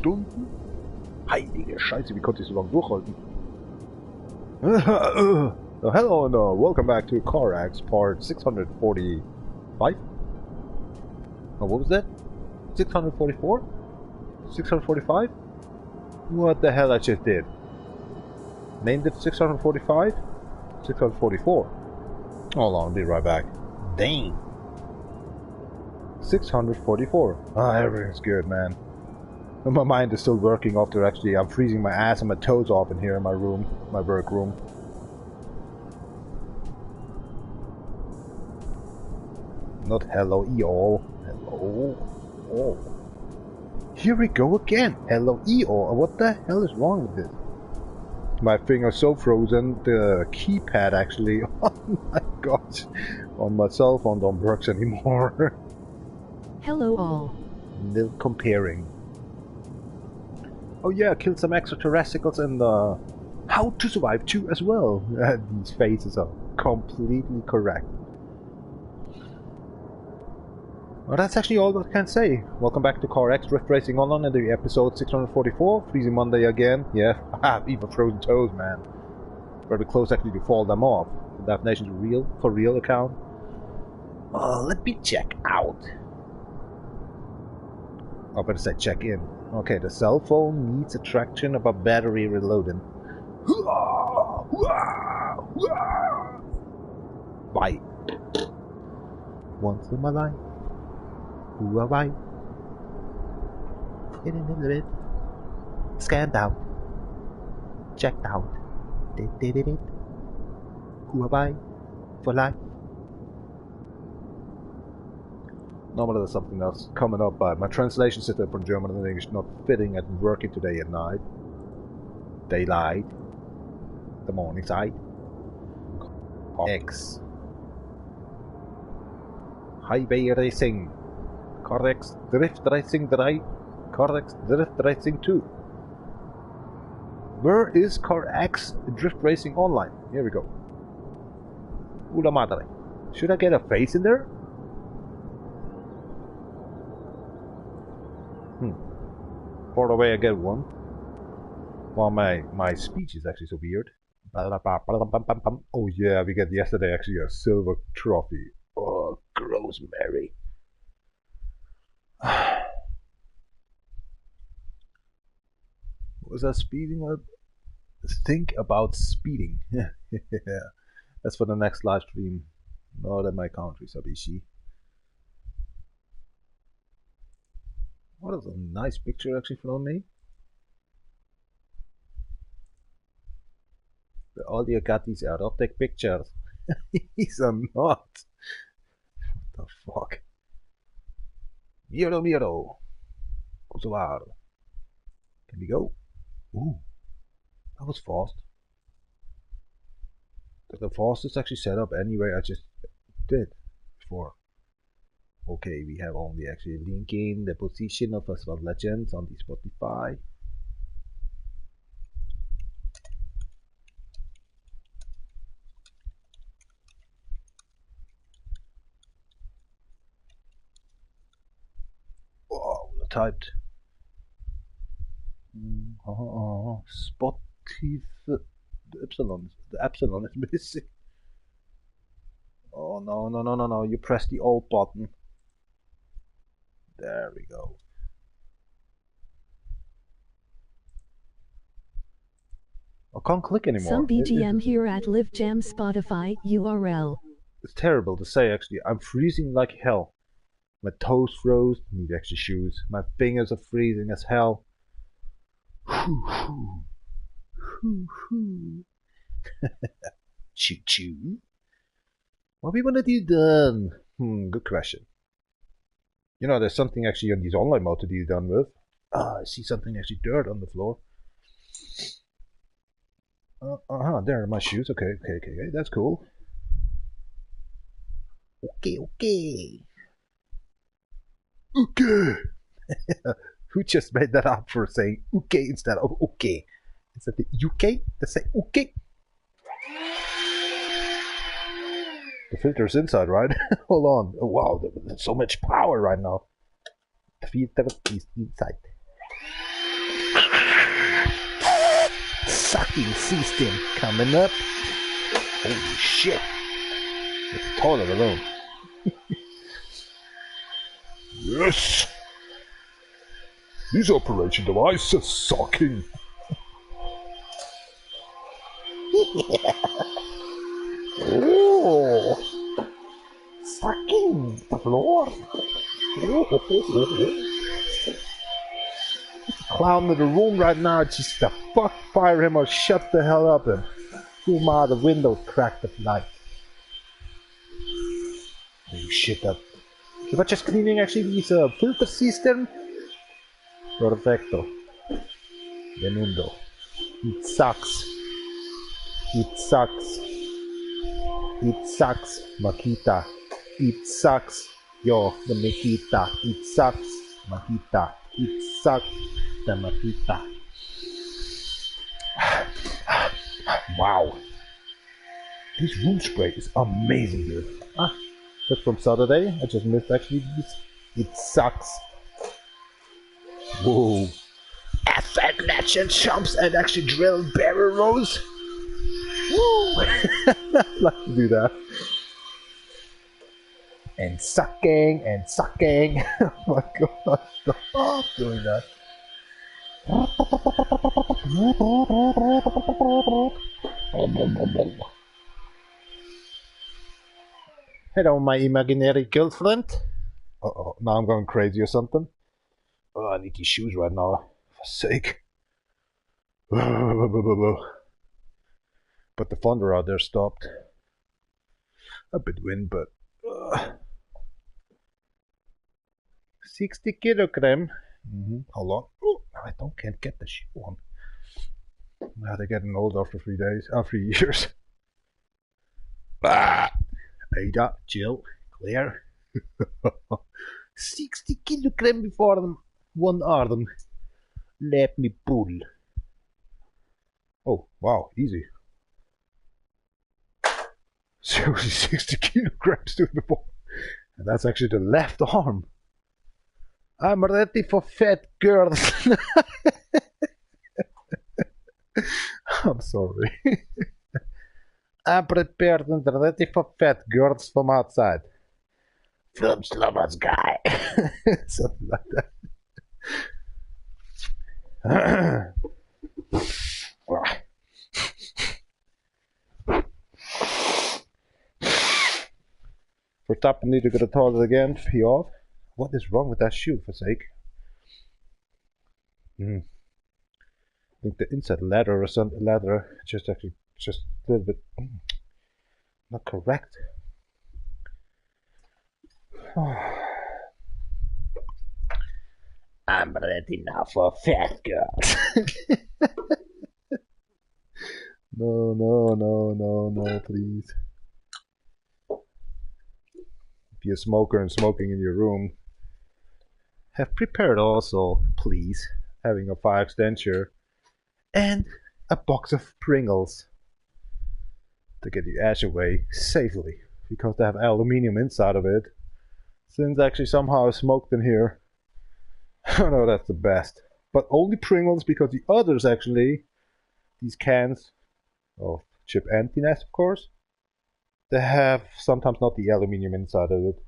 Stunden? Heilige Scheiße, wie konnte ich so lange durchhalten? Hello and welcome back to CarX part 645. Oh, what was that? 644? 645? What the hell I just did? Named it 645? 644. Hold on, I'll be right back. Dang. 644. Ah, everything's good, man. My mind is still working after actually I'm freezing my ass and my toes off in here in my room, my work room. Not hello, y'all. Hello. Oh. Here we go again. Hello, y'all. What the hell is wrong with this? My finger's so frozen, the keypad actually, oh my gosh, on my cell phone don't work anymore. Hello all. Little comparing. Oh yeah, killed some extraterrestrials and How to Survive 2 as well. These faces are completely correct. Well, that's actually all I can say. Welcome back to CarX Drift Racing Online and the episode 644. Freezing Monday again. Yeah, even frozen toes, man. Very close actually to fall them off. The DefNation4Real account. Let me check out. I better say check in. Okay, the cell phone needs attraction about battery reloading. Bye. Once in my life. Who am I? In a little bit. Scanned out. Checked out. Did. Who am I? For life. Normally there's something else coming up, but my translation system from German and English not fitting and working today at night. Daylight. The morning side. CarX. Highway Racing. CarX Drift Racing 3. CarX Drift Racing 2. Where is CarX Drift Racing Online? Here we go. Ula madre. Should I get a face in there? For the way I get one. Well, my speech is actually so weird. Oh yeah, we get yesterday actually a silver trophy. Oh, gross, Mary. Was I speeding up? Think about speeding. Yeah, that's for the next live stream. Not in my country, Sabishi. What is a nice picture actually from me? All you got these erotic pictures. These are not. What the fuck? Miro. Can we go? Ooh. That was fast. The fastest actually set up anyway I just did before. Okay, we have only actually linking the position of Asphalt Legends on the Spotify. Oh, typed. Spotify. The epsilon is missing. Oh no! You press the alt button. There we go. I can't click anymore. Some BGM here at Live Jam Spotify URL. It's terrible to say actually. I'm freezing like hell. My toes froze. Need extra shoes. My fingers are freezing as hell. Choo. What we wanna do then? Good question. You know, there's something actually on these online mode to be done with. I see something actually dirt on the floor. There are my shoes. Okay, that's cool. Okay. Who just made that up for saying okay instead of okay? Is that the UK? They say okay. The filter's inside, right? Hold on. Oh, wow, there's so much power right now. The filter is inside. fucking system coming up. Holy shit. It's the toilet alone. Yes! This operation device is sucking. Oh! Sucking the floor. Clown in the room right now, just the fuck fire him or shut the hell up and threw him out the window, cracked the light. Holy shit, that. But just cleaning actually this filter system. Perfecto. Venundo. It sucks. It sucks. It sucks, Makita. It sucks, yo, the Makita. It sucks, Makita. It sucks, the Makita. Wow. This room spray is amazing, dude. Ah, that's from Saturday. I just missed actually this. It sucks. Whoa. FM legend jumps and actually drill barrel rolls. Woo! I'd like to do that. And sucking and sucking. Oh my god, stop doing that. Hello, my imaginary girlfriend. Uh-oh, now I'm going crazy or something. Oh, I need these shoes right now, for sake. But the thunder out there stopped. A bit wind, but 60 kilogram. Hold on. Oh, can't get the shoe on. Now they're getting old after 3 days, 3 years. Ada, Jill, Claire. 60 kilogram before them. One arm. Let me pull. Oh, wow, easy. Seriously, 60 kilograms to the ball. And that's actually the left arm. I'm ready for fat girls. I'm sorry. I'm prepared and ready for fat girls from outside. From Slova's guy. Something like that. For top, I need to go to the toilet again. Pee off. What is wrong with that shoe, for sake? I think the inside leather or something. Leather just a little bit not correct. I'm ready now for fat girls. No, please. If you're a smoker and smoking in your room, have prepared also, please, having a fire extinguisher and a box of Pringles to get your ash away safely, because they have aluminium inside of it. Since actually somehow I smoked in here, I don't know, that's the best. But only Pringles, because the others actually, these cans of chip emptiness, of course, they have sometimes not the aluminium inside of it.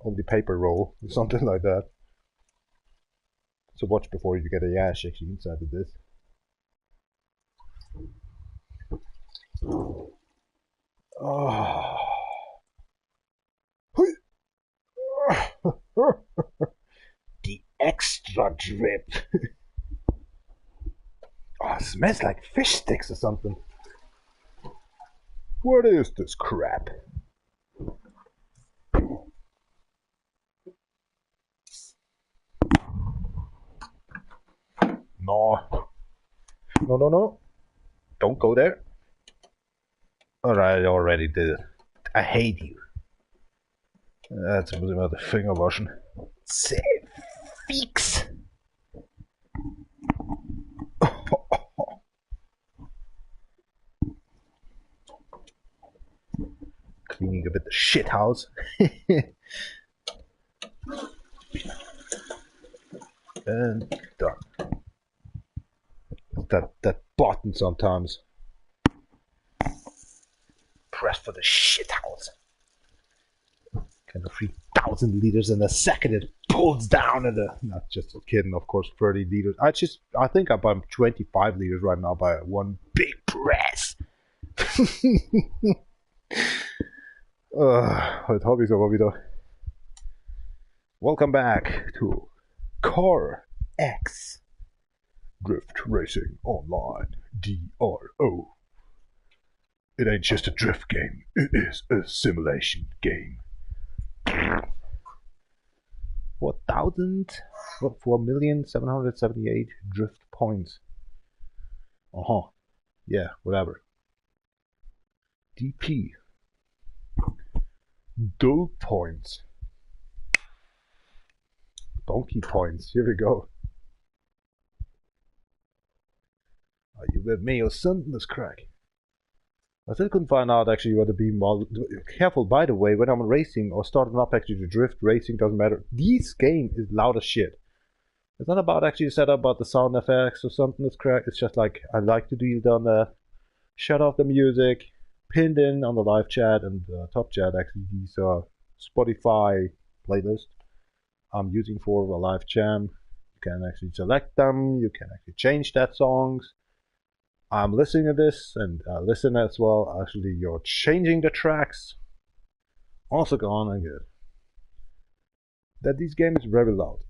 Only paper roll, or something like that. So watch before you get a ash actually inside of this. Oh. The extra drip. Oh, it smells like fish sticks or something. What is this crap? No. Don't go there. Alright, I already did it. I hate you. That's about the finger washing. Say, fix. Cleaning a bit the shit house. And done. that button sometimes. Press for the shithouse. Kind of 3,000 liters in a second. It pulls down and not just kidding, of course, 30 liters. I think I'm about 25 liters right now by one big press. Heute habe ich es aber wieder. Welcome back to CarX Drift Racing Online D.R.O. It ain't just a drift game, it is a simulation game. 4,778 drift points. Yeah, whatever. DP. Dull points. Donkey points. Here we go. Are you with me or something is crack? I still couldn't find out actually what to be more careful. By the way, when I'm racing or starting up actually to drift racing, doesn't matter. This game is loud as shit. It's not about actually set up about the sound effects or something that's crack. It's just like I like to do on the shut off the music, pinned in on the live chat and top chat actually these Spotify playlist I'm using for a live jam. You can actually select them. You can actually change that songs. I'm listening to this and listen as well. Actually, you're changing the tracks. Also gone and good. That this game is very loud.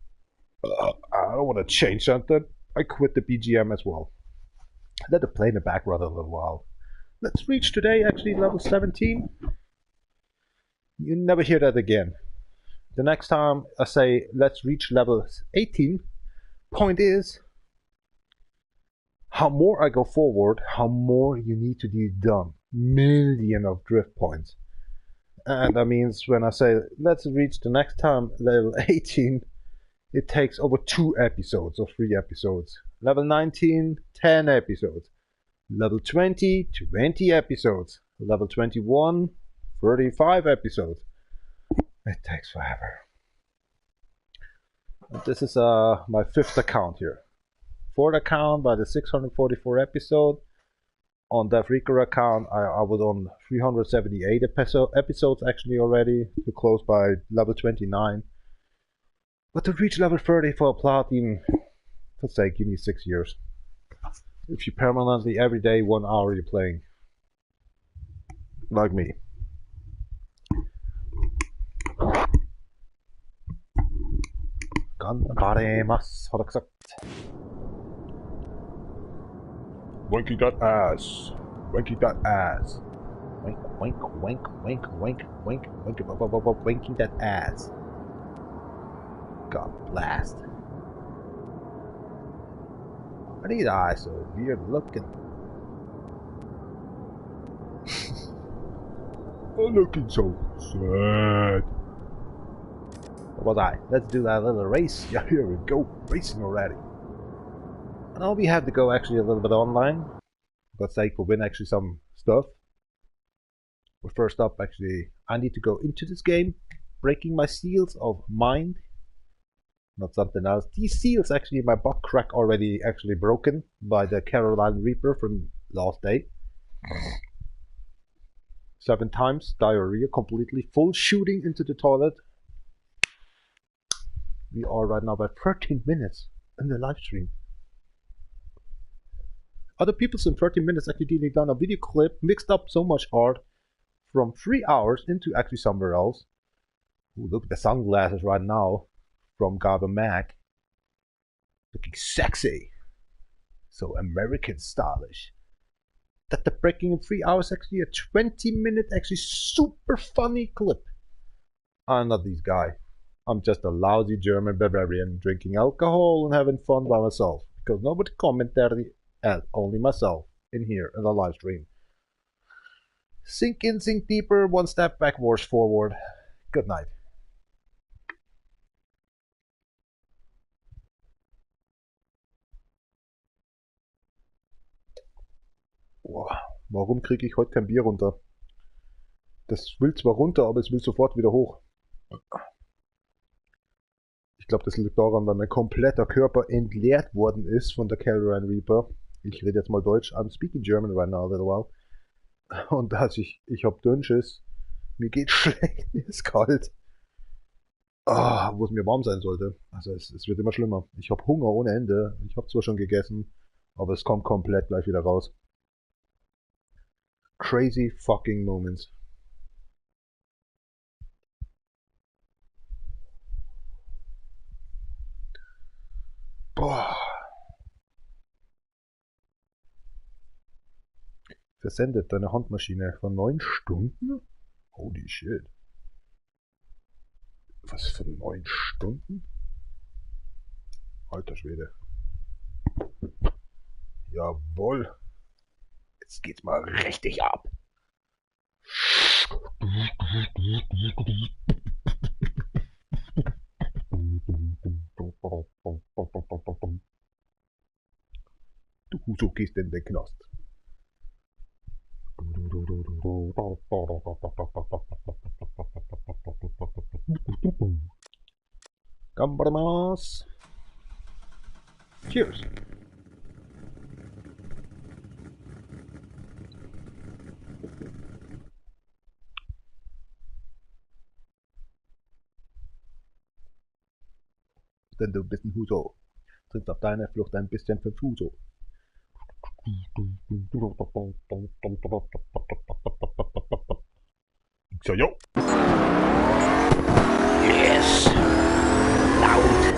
I don't want to change something. I quit the BGM as well. Let it play in the background a little while. Let's reach today actually level 17. You never hear that again. The next time I say let's reach level 18, point is, how more I go forward, how more you need to be done. Million of drift points. And that means when I say let's reach the next time level 18, it takes over 2 episodes or 3 episodes. Level 19, 10 episodes. Level 20, 20 episodes. Level 21, 35 episodes. It takes forever. This is my 5th account here. 4th account by the 644 episode. On DefRekka account, I was on 378 episodes actually already, to close by level 29. But to reach level 30 for a platinum, let's say give me 6 years. If you permanently every day 1 hour you're playing. Like me. Ganbarimasu, har dere sagt. Winky that ass. Winky that ass. Wink, wink, wink, wink, wink, wink, wink, winking that ass. God blast. Why are these eyes so weird looking? I'm looking so sad. What was I? Let's do that little race. Yeah, here we go. Racing already. And now we have to go actually a little bit online. Let's say we win actually some stuff. But first up actually, I need to go into this game, breaking my seals of mind. Not something else. These seals actually, my butt crack already actually broken by the Carolina Reaper from last day. 7 times diarrhea, completely full shooting into the toilet. We are right now by 13 minutes in the live stream. Other people's in 13 minutes actually done a video clip, mixed up so much art from 3 hours into actually somewhere else. Ooh, look at the sunglasses right now from Gaba Mac. Looking sexy. So American stylish. That the breaking in 3 hours actually a 20-minute actually super funny clip. I'm not this guy. I'm just a lousy German Bavarian drinking alcohol and having fun by myself. Because nobody commented and only myself in here in the live stream. Sink in, sink deeper, 1 step backwards, forward. Good night. Boah, warum kriege ich heute kein Bier runter? Das will zwar runter, aber es will sofort wieder hoch. Ich glaube, das liegt daran, weil mein kompletter Körper entleert worden ist von der Carolina Reaper. Ich rede jetzt mal Deutsch. I'm speaking German right now a little while. Und dass ich hab Dünnschiss. Mir geht schlecht, mir ist kalt. Wo es mir warm sein sollte. Also es wird immer schlimmer. Ich hab Hunger ohne Ende. Ich hab zwar schon gegessen, aber es kommt komplett gleich wieder raus. Crazy fucking moments. Boah. Versendet deine Handmaschine von 9 Stunden? Holy shit. Was für 9 Stunden? Alter Schwede. Jawohl. Jetzt geht's mal richtig ab. Du Huso gehst in den Knast. Gambarmas. Cheers. Denn du bist ein Huso. Trittst auf deiner Flucht ein bisschen für Huso. So, yo. Yes. Loud.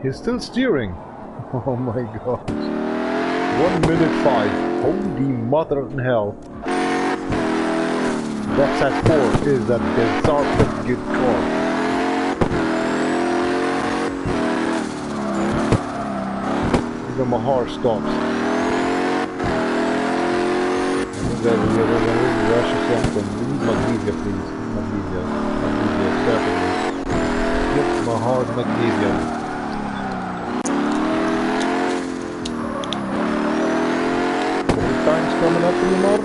He's still steering. Oh my god. 1 minute 5. Holy mother in hell. That's at 4 is that bizarre good car. Even my heart stops. Rush something. We need magnesia, please. Magnesia. Magnesia, definitely. Get my heart magnesia. Times coming up anymore?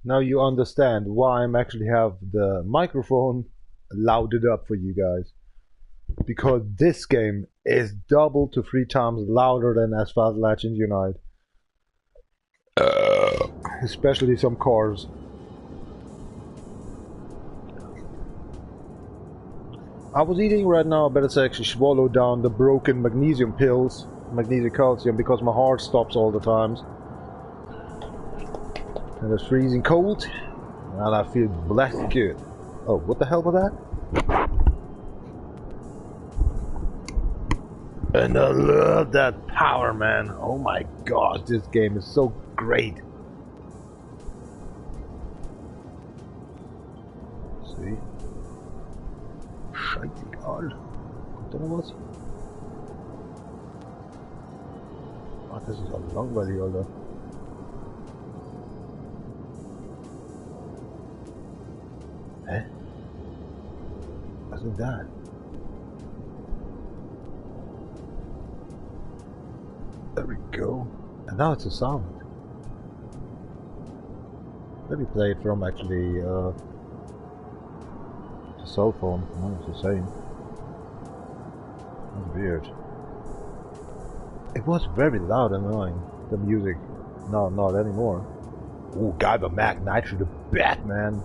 Now you understand why I'm actually have the microphone louded up for you guys. Because this game is double to 3 times louder than Asphalt Legends Unite. Especially some cars. I was eating right now, I better say actually swallow down the broken magnesium pills, magnesium calcium, because my heart stops all the times. And it's freezing cold, and I feel blessed good. Oh, what the hell was that? And I love that power, man. Oh my gosh, this game is so great. See? Scheißegal. Kommt da noch was? Ah, das ist auch langweilig, Alter. Hä? Was ist denn da? There we go. And now it's a sound. Let me play it from actually the cell phone. No, it's the same. That's weird. It was very loud and annoying, the music. No, not anymore. Ooh, got the Mac Nitro'theBat, man.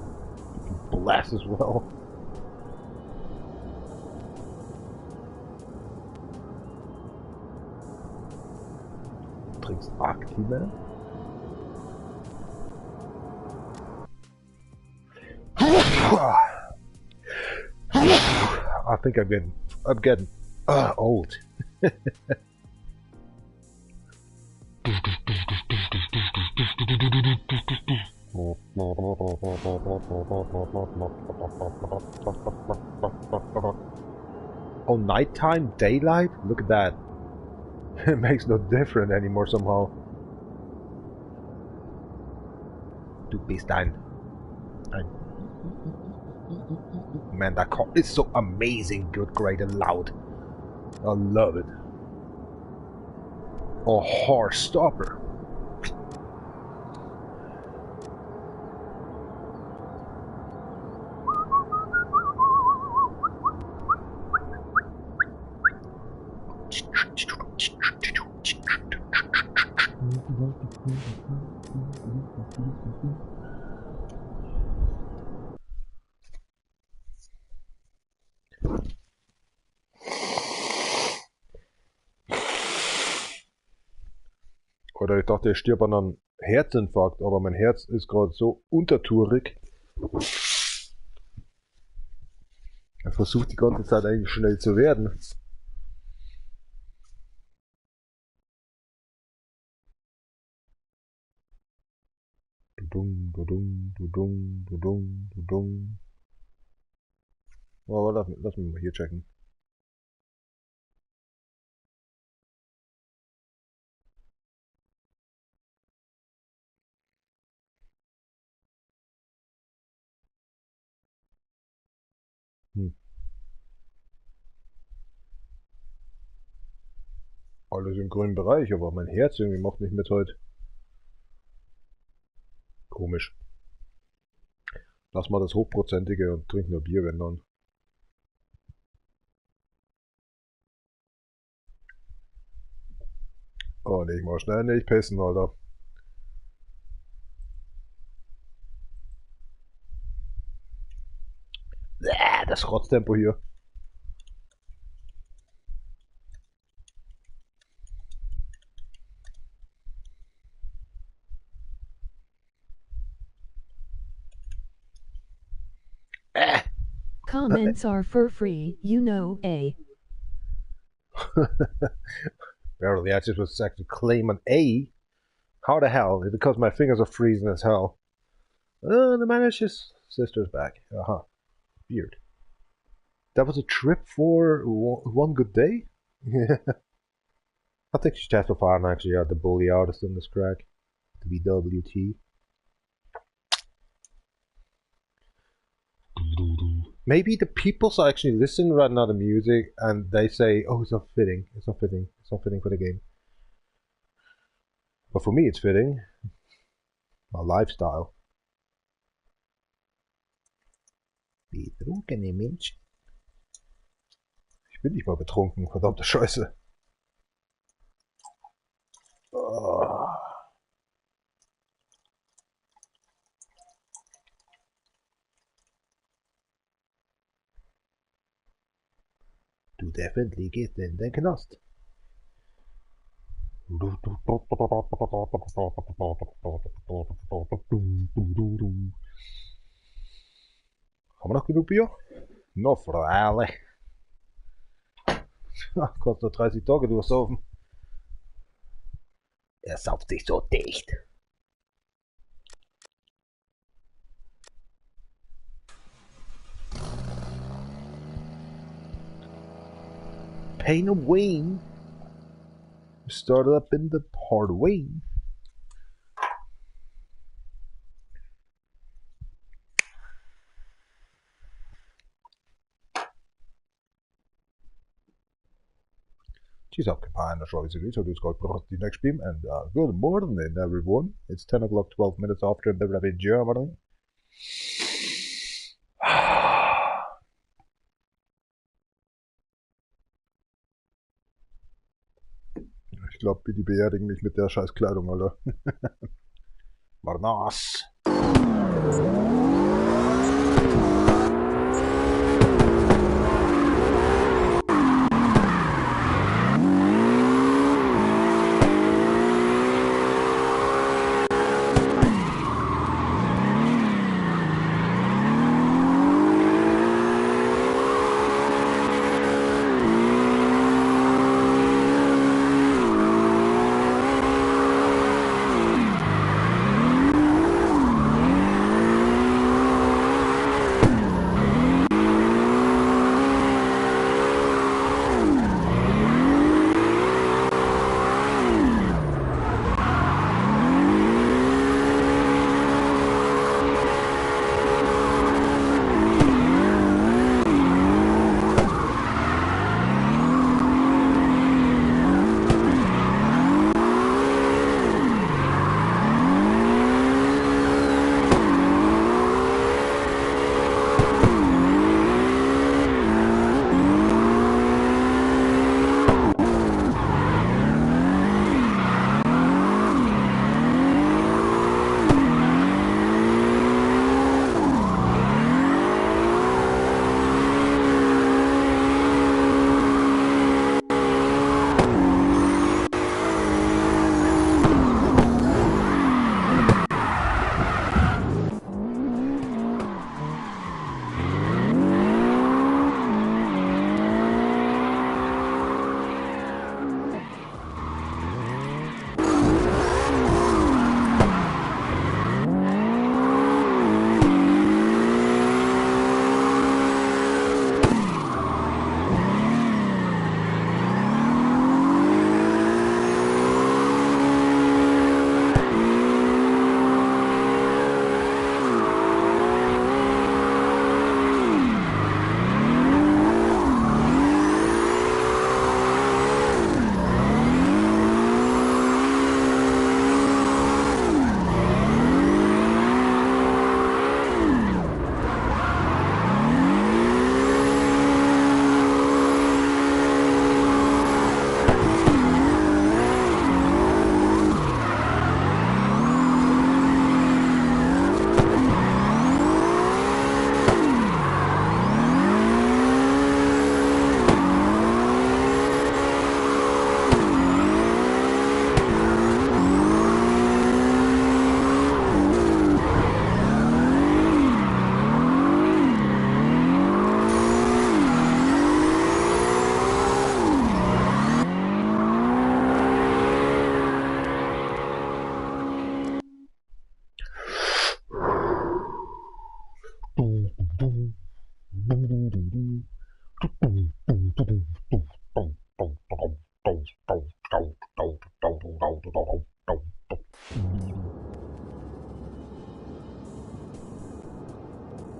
Blast as well. Trinkst Akti, man? I think I'm getting old. Oh, nighttime, daylight? Look at that. It makes no difference anymore somehow. Du bist ein... Man, that car is so amazing, good, great and loud. I love it. A horse stopper. Oder ich dachte, ich stirb an einem Herzinfarkt, aber mein Herz ist gerade so untertourig. Er versucht die ganze Zeit eigentlich schnell zu werden. Dudung, dudung, dudung, dudung, dudung. Oh, lass mich mal hier checken. Alles im grünen Bereich, aber mein Herz irgendwie macht nicht mit heute. Komisch. Lass mal das Hochprozentige und trink nur Bier, wenn dann. Oh, nicht mal schnell nicht pissen, Alter. Das Rotztempo hier. Comments are for free, you know, A. Barely, I just was actually claiming A. How the hell? Because my fingers are freezing as hell. The manager's sister's back. Weird. That was a trip for one good day? I think she's testifying actually at the bully artist in this crack. The BWT. Maybe the people are actually listening right now to music and they say, oh, it's not fitting, it's not fitting, it's not fitting for the game. But for me it's fitting. My lifestyle. Betrunkene Mensch. Ich bin nicht mal betrunken, verdammte Scheiße. Oh. Du definitely gehst in den Knast. Haben wir noch genug Bier? No, freilich. Ach Gott, nur 30 Tage durchsaufen. Er sauft sich so dicht. Pain of Wayne started up in the part of Wayne. She's up combined as always so it's got the next stream and good morning everyone. It's 10 o'clock 12 minutes after the Rabbit Germany. Ich glaube, die beerdigen mich mit der scheiß Kleidung, Alter. War nass.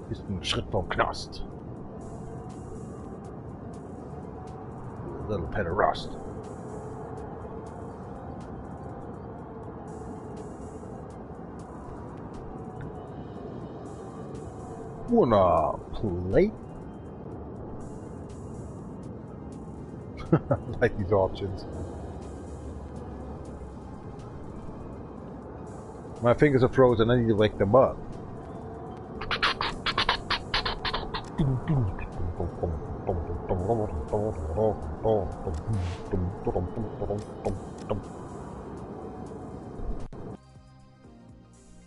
Bist ein Schritt vom Knast. A little bit of rust. wanna play? I like these options. My fingers are frozen, I need to wake them up.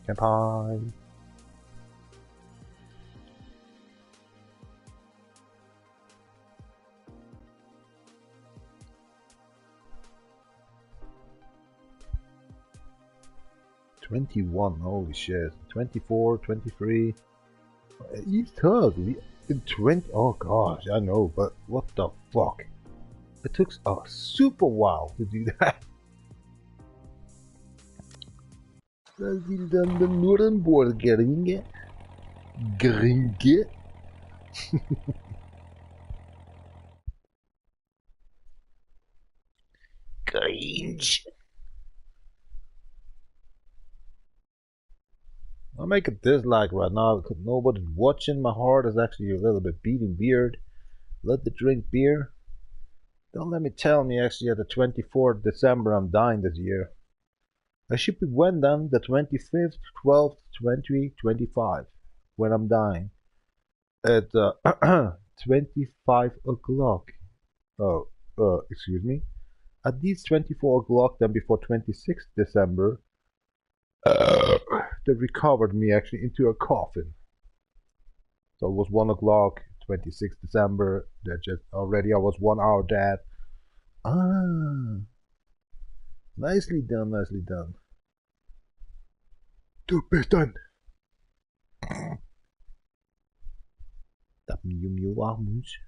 Campaign. $21, holy shit. 24, 23. It's tough. In 20. Oh gosh, I know, but what the fuck? It took a super while to do that. Dat is dan de Nürnbergeringe. Gringe. Cringe. I'll make a dislike right now because nobody's watching. My heart is actually a little bit beating weird. Let me drink beer. Don't let me tell me actually at the 24th December I'm dying this year. I should be when then? The 25th, 12th, 20, 25 when I'm dying. At 25 o'clock. Oh, excuse me. At least 24 o'clock then before 26th December. They recovered me actually into a coffin. So it was 1 o'clock, 26th December. That just already I was 1 hour dead. Ah, nicely done, nicely done. Du bist done. Dat Mew Armus.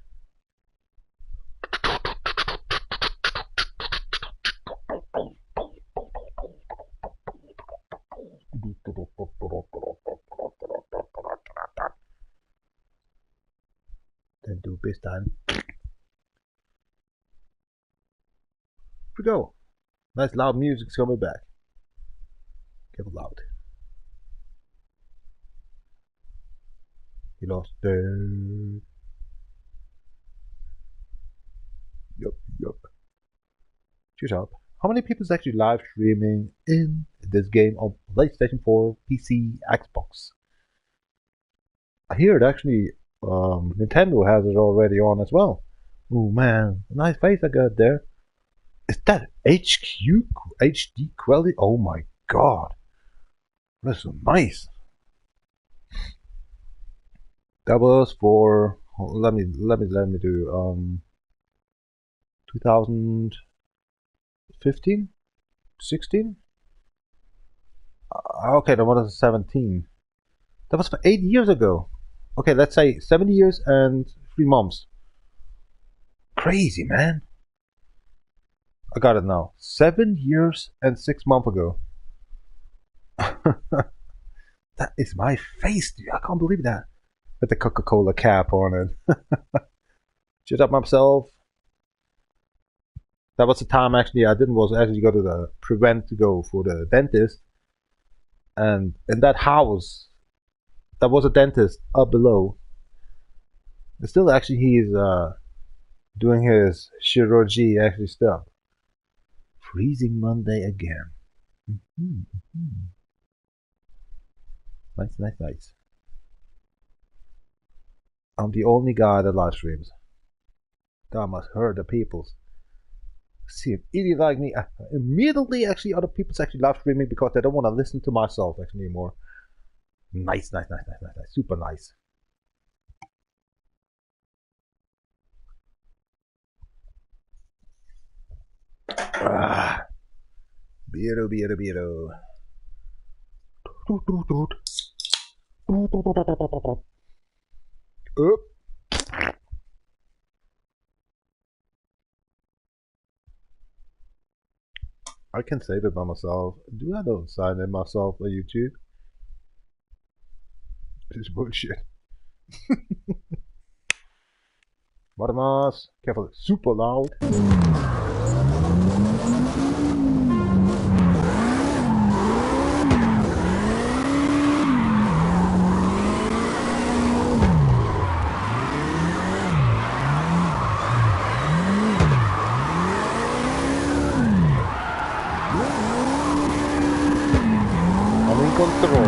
Then do best time. Here we go. Nice loud music's coming back. Get it loud. He lost there. Yup. Cheers up. How many people is actually live streaming in this game on PlayStation 4, PC, Xbox? I hear it actually, Nintendo has it already on as well. Oh man, nice face I got there. Is that HD quality? Oh my god. That's so nice. That was for, let me do, 2015? 16? Okay, that was 17. That was for 8 years ago. Okay, let's say 70 years and 3 months. Crazy, man. I got it now. 7 years and 6 months ago. That is my face, dude. I can't believe that. With the Coca-Cola cap on it. Shut up myself. That was the time actually I didn't was actually go to the prevent to go for the dentist. And in that house, there was a dentist up below. But still actually he's doing his chirurgy actually stuff. Freezing Monday again. Nice. I'm the only guy that live streams. That must hurt the peoples. See an idiot like me. Immediately, actually, other people's actually live streaming because they don't want to listen to myself actually anymore. Nice. Super nice. Beero. Up. I can save it by myself. I don't sign in myself on YouTube. This is bullshit. Vadamas. Careful, it's super loud. control.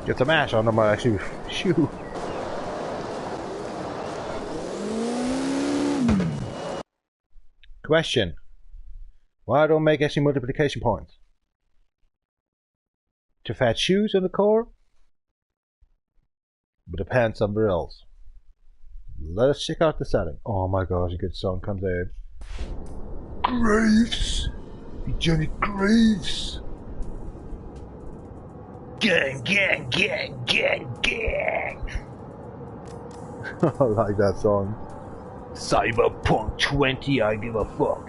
Get some ash on them, actually. Shoot. Question. Why don't make any multiplication points? To fetch shoes in the core? But depends somewhere else. Let us check out the setting. Oh my gosh, a good song comes in. Graves! Johnny Graves! Gang, gang, gang, gang, gang! I like that song. Cyberpunk 20, I give a fuck.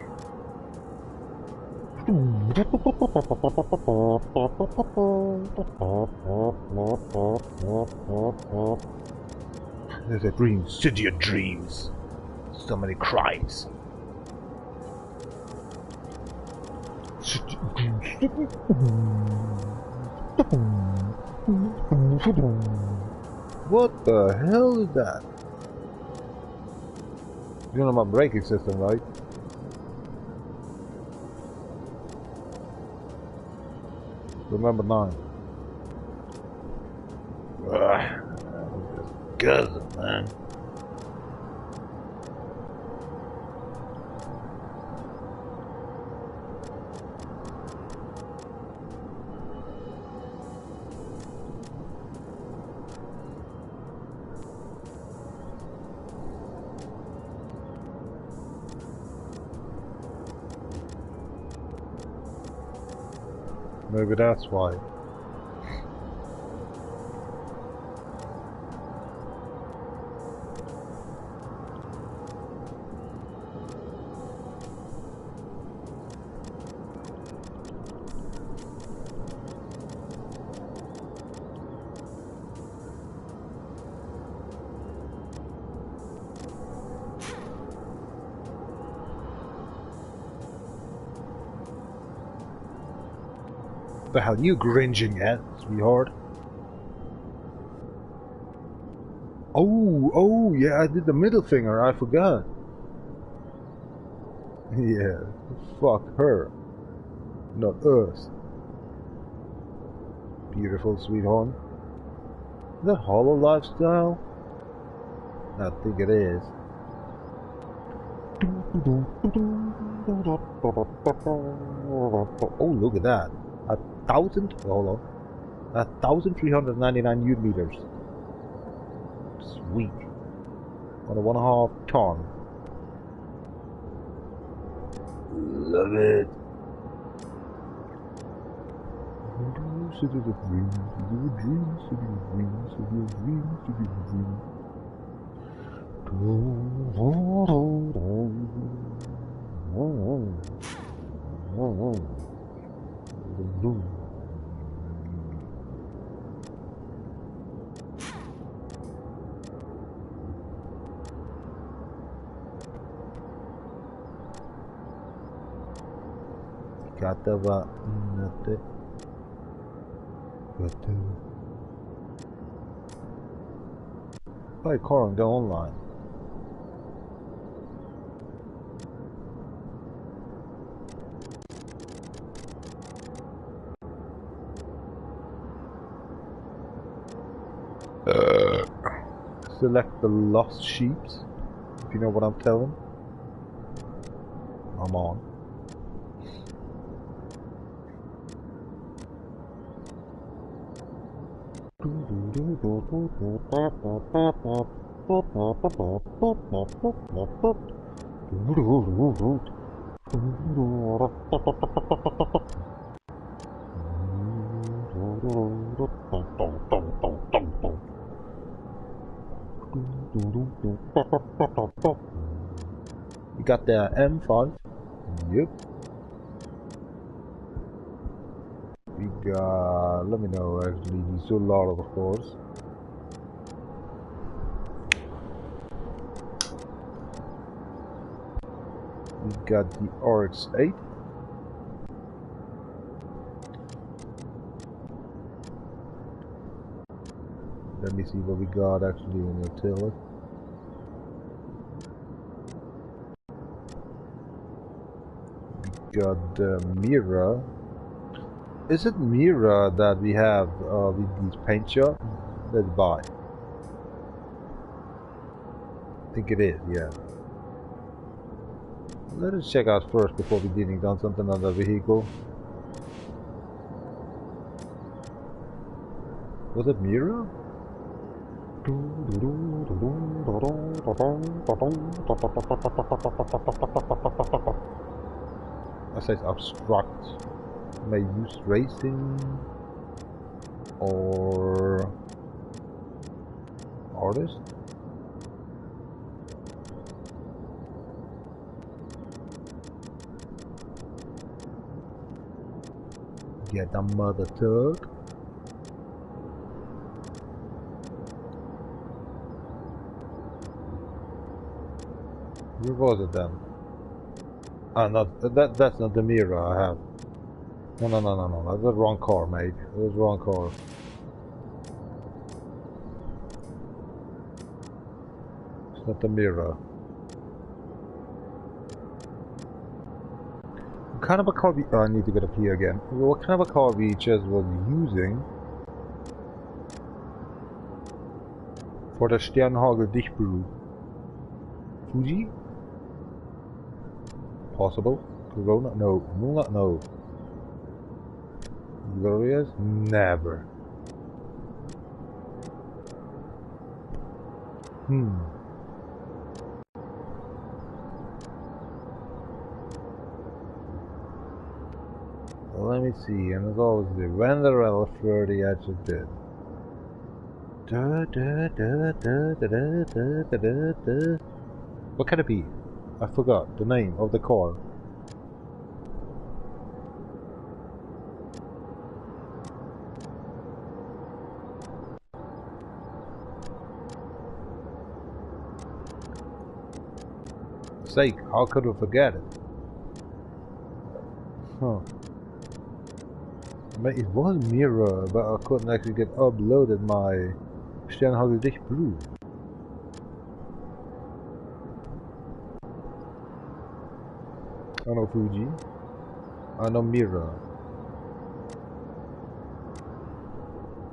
There's a dream, city of dreams. So many crimes. City of dreams. What the hell is that? You know my braking system, right? Remember 9. Good, man. Maybe that's why. The hell you gringing at, sweetheart? Oh, yeah, I did the middle finger, I forgot. Yeah, fuck her. Not us. Beautiful, sweetheart. Is that hollow lifestyle? I think it is. Oh, look at that. 1,399 Newton meters. Sweet. On a 1.5 ton. Love it. City of dreams, city of dreams, city of dreams, city of dreams, city of dreams. Katava nate. Buy a car and go online. Select the lost sheeps, if you know what I'm telling. I'm on. We got the M5. Yep. We got, let me know actually, the Solar of course. We got the RX-8. Let me see what we got actually in the tiller. We got the Mira. Is it Mira that we have with these paint shops? Let's buy. I think it is, yeah. Let us check out first before we didn't done something on the vehicle. Was it Mira? I said obstruct. May use racing or artist. Get the mother tug. Where was it then? Ah, not that's not the mirror I have. No, that's the wrong car, mate. That's the wrong car. It's not the mirror. What kind of a car we... Oh, I need to get up here again. What kind of a car we just was using for the Sternhagel Dichtbrew? Fuji? Possible? Corona? No. Mula? No. Glorious? Never. Let me see, and as always, the Wanderer 30 actually did. What can it be? I forgot the name of the car. Sake, how could we forget it? Huh. It was Mirror, but I couldn't actually get uploaded my Sternhagel Dichtbrew. I know Fuji. I know Mirror.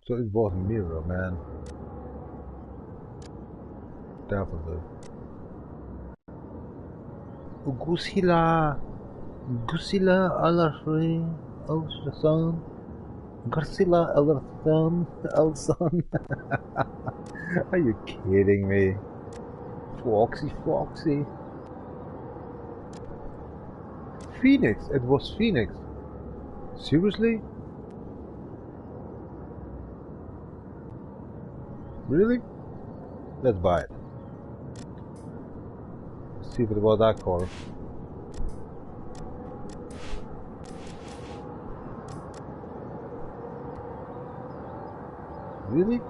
So it was Mirror, man. Definitely. Gusila Alarfrey Elson Garcila Elson. Are you kidding me? Foxy. Phoenix, it was Phoenix. Seriously? Really? Let's buy it. See if it was that car. Really?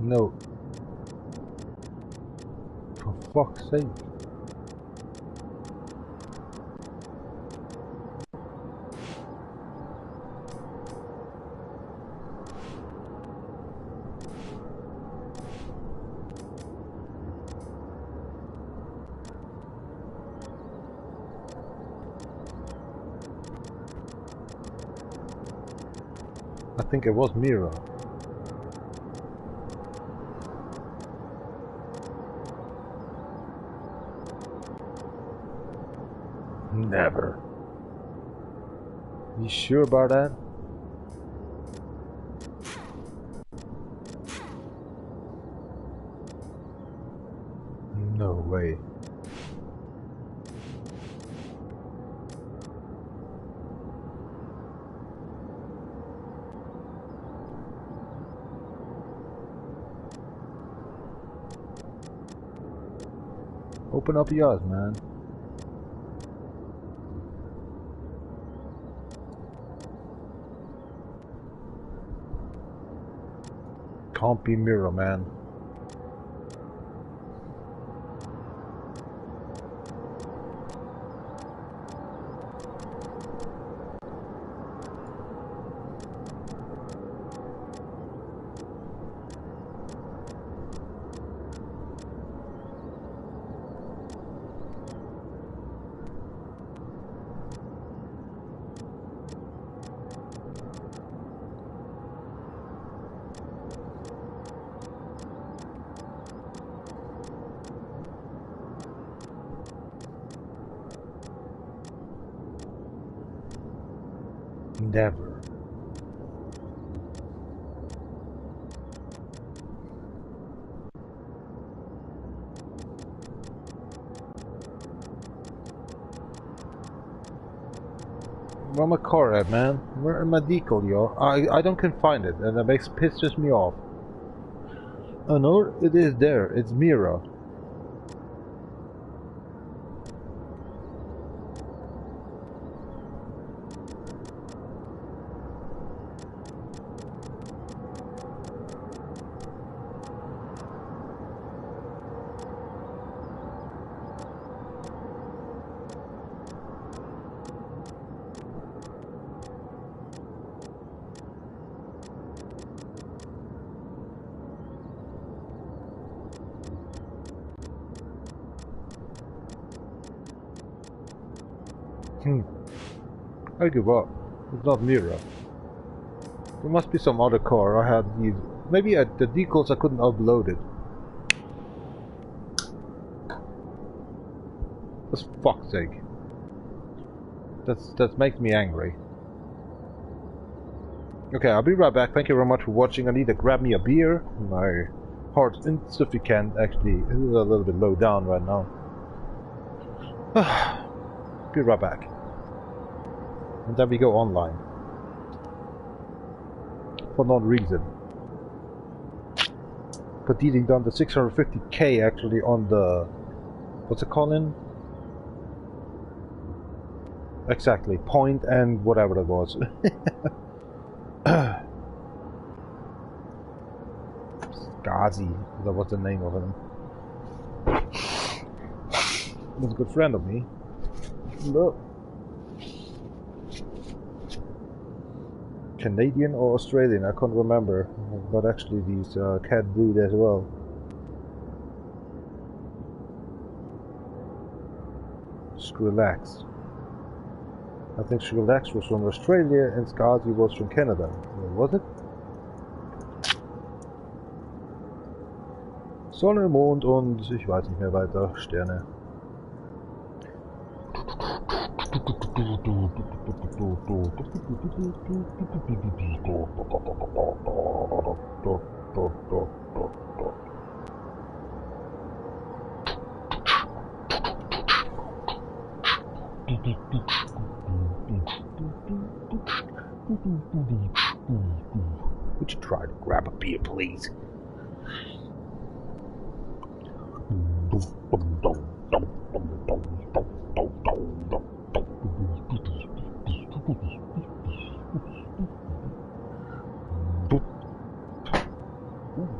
No. For fuck's sake. I think it was mirror. Never. You sure about that? No way. Open up your eyes, man. Can't be mirror, man. Never. Where my car at, man? Where am I decal, yo? I don't can find it, and that pisses me off. Oh no, it is there. It's Mira. I give up. It's not Mira. There must be some other car. I had these. Maybe the decals I couldn't upload it. For fuck's sake. That makes me angry. Okay, I'll be right back. Thank you very much for watching. I need to grab me a beer. My heart's insufficient. Actually, it is a little bit low down right now. Be right back. And then we go online. For no reason. But eating done the 650k actually on the... What's it called? Exactly. Point and whatever it was. Gazi. That was the name of him. He was a good friend of me. Look. Canadian or Australian, I can't remember, but actually these cat dude as well. Skrillex. I think Skrillex was from Australia and Skazi was from Canada. Was it? Sonne, Mond und ich weiß nicht mehr weiter. Sterne. Would you try to grab a beer, please?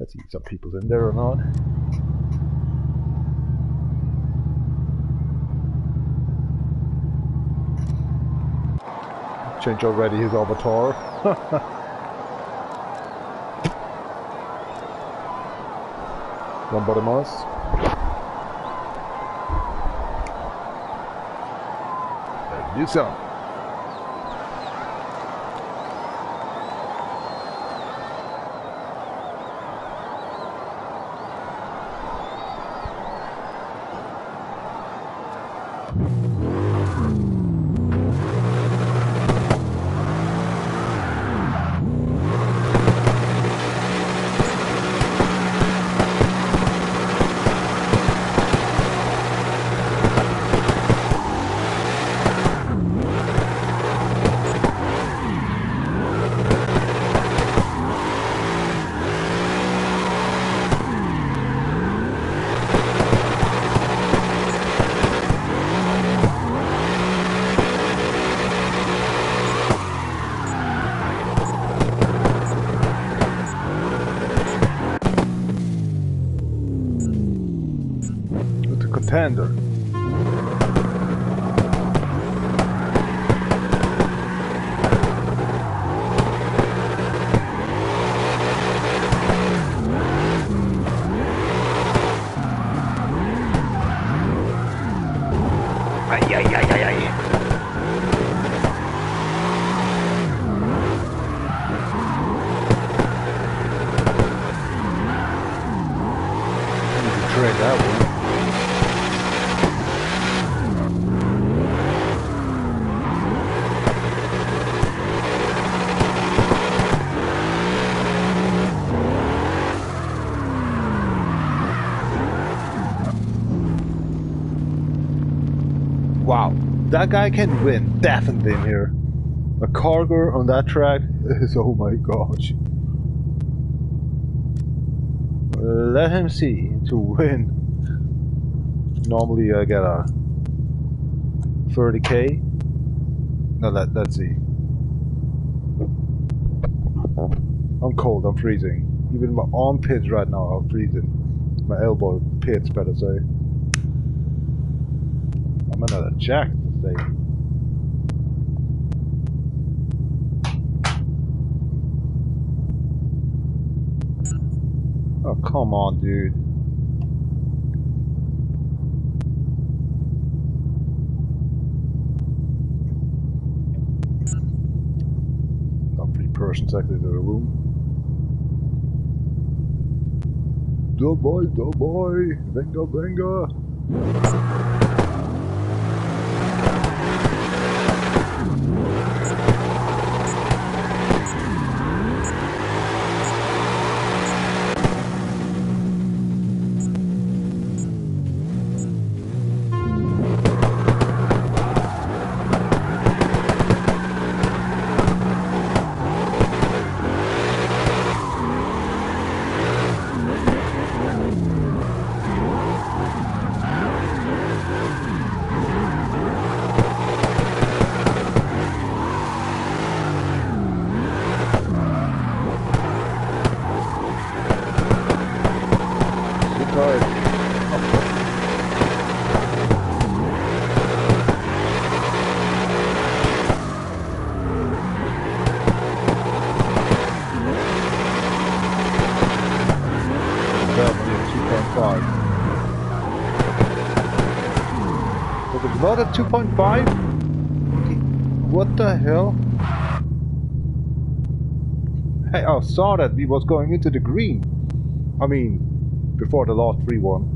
Let's see if some people's in there or not. Change already his avatar. One body mass. Do some. Contender. Ay, ay, ay, ay, ay. I need to trade that one. Wow, that guy can win, definitely in here. A cargo on that track is, oh my gosh. Let him see to win. Normally I get a 30k. No, let's see. I'm cold, I'm freezing. Even my armpits right now are freezing. My elbow pits, better say. I'm another jack today. Oh, come on, dude. Got 3 persons actually to the room. Do boy, venga, venga. Not at 2.5? What the hell? Hey, I saw that we was going into the green. I mean, before the last 3-1.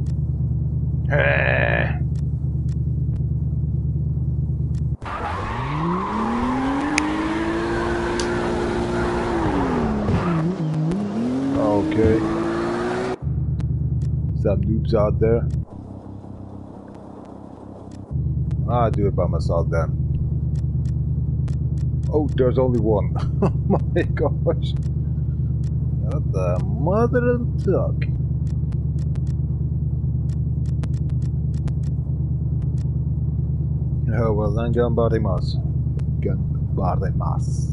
Okay. Some noobs out there. I'll do it by myself then. Oh, there's only one. Oh my gosh. What the mother and tuck. Oh well, then ganbarimasu. Ganbarimasu.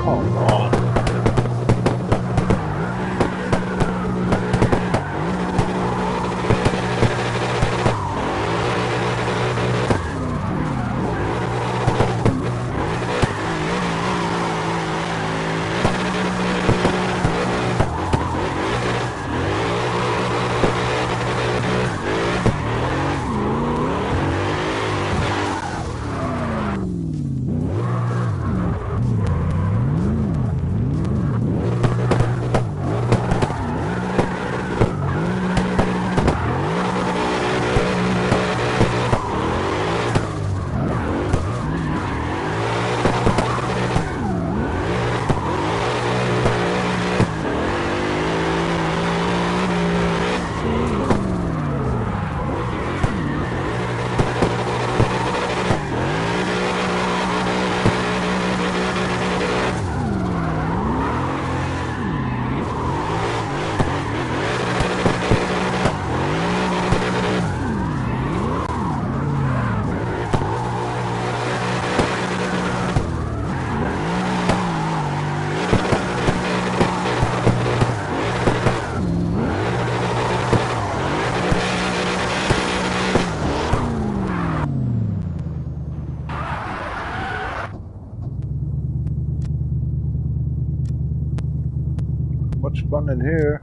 Come on. Much fun in here.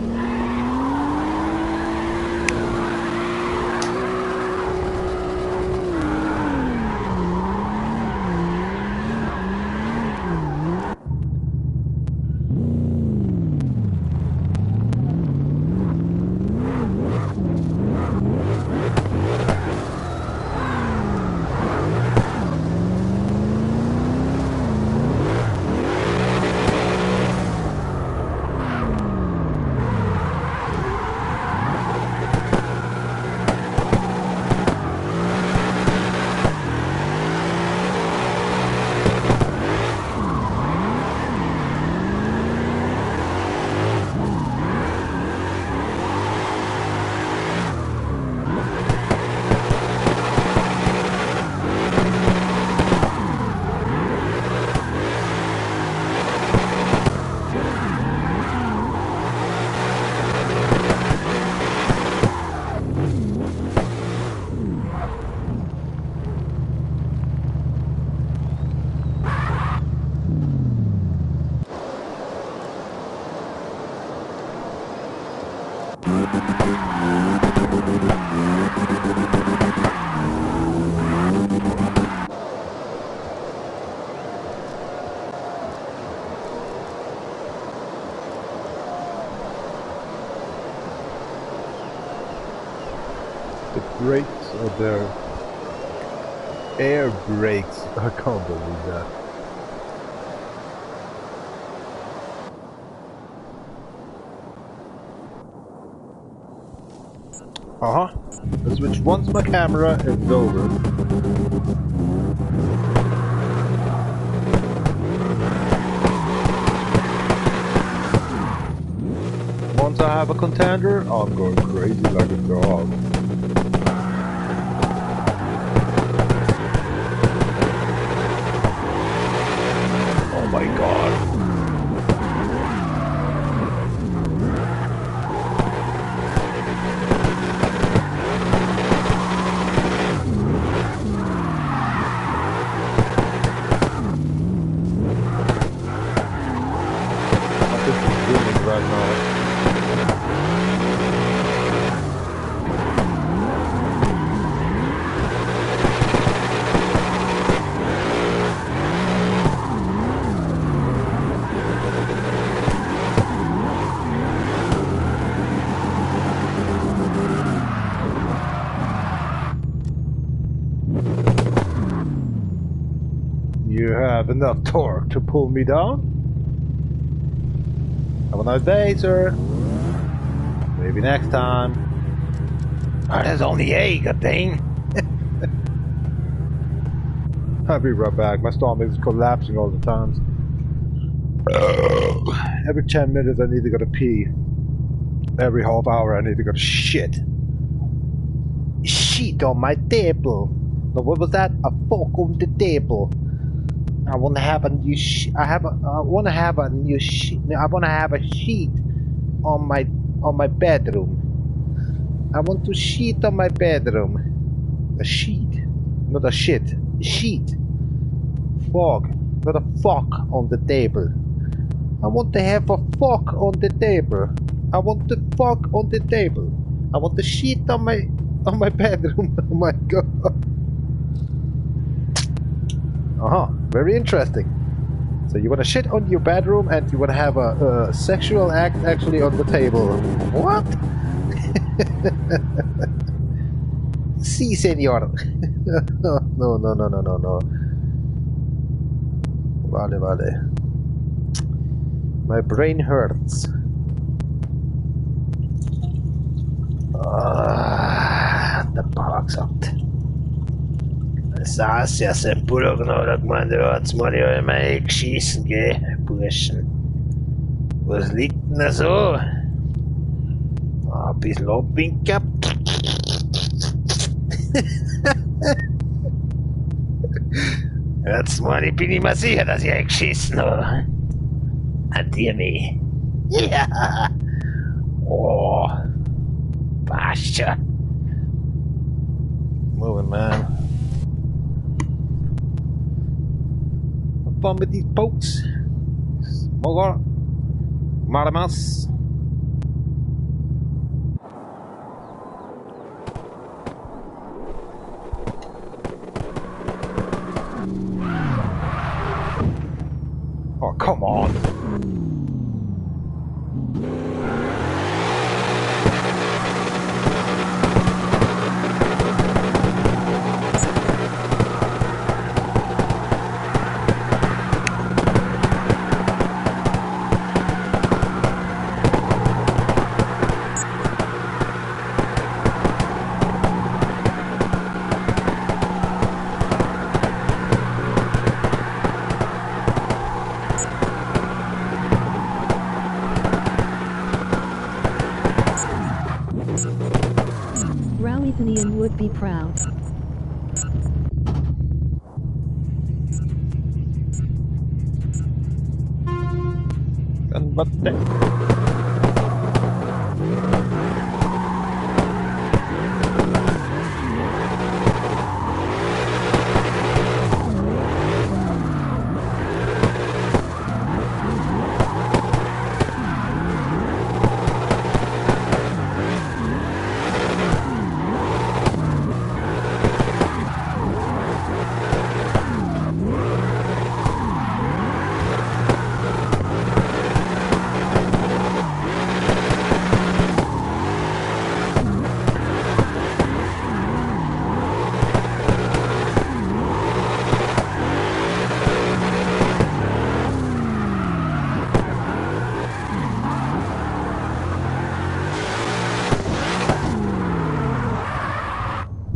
The brakes are there. Air brakes. I can't believe that. I switch once my camera is over. Once I have a contender, I'm going crazy like a dog. Oh my god. Right now. You have enough torque to pull me down? Have a nice day, sir. Maybe next time. Oh, there's only a good thing. I'll be right back. My stomach is collapsing all the time. Every 10 minutes I need to go to pee. Every half hour I need to go to shit. Shit on my table. No, what was that? A fork on the table. I want to have a new I want to have a new sheet. I want to have a sheet on my bedroom. I want to sheet on my bedroom. A sheet, not a shit. A sheet. Fog, not a fuck on the table. I want to have a fuck on the table. I want the fuck on the table. I want the sheet on my bedroom. Oh my god. Very interesting. So you want to shit on your bedroom and you want to have a sexual act actually on the table. What? Si, señor. No. Vale. My brain hurts. The box up. Saß ja sein Bruder genau, da gemeint, hat's mal ja immer geschissen, gell, Burschen. Was liegt denn da so? Ein bisschen abwinken. Jetzt mal, ich bin immer sicher, dass ich geschissen habe. An dir nicht. Ja. Oh. Passt schon. Moving, man. Have fun with these boats. Smogar. Maramas. Oh, come on. LOUDNESS would be proud. And what the?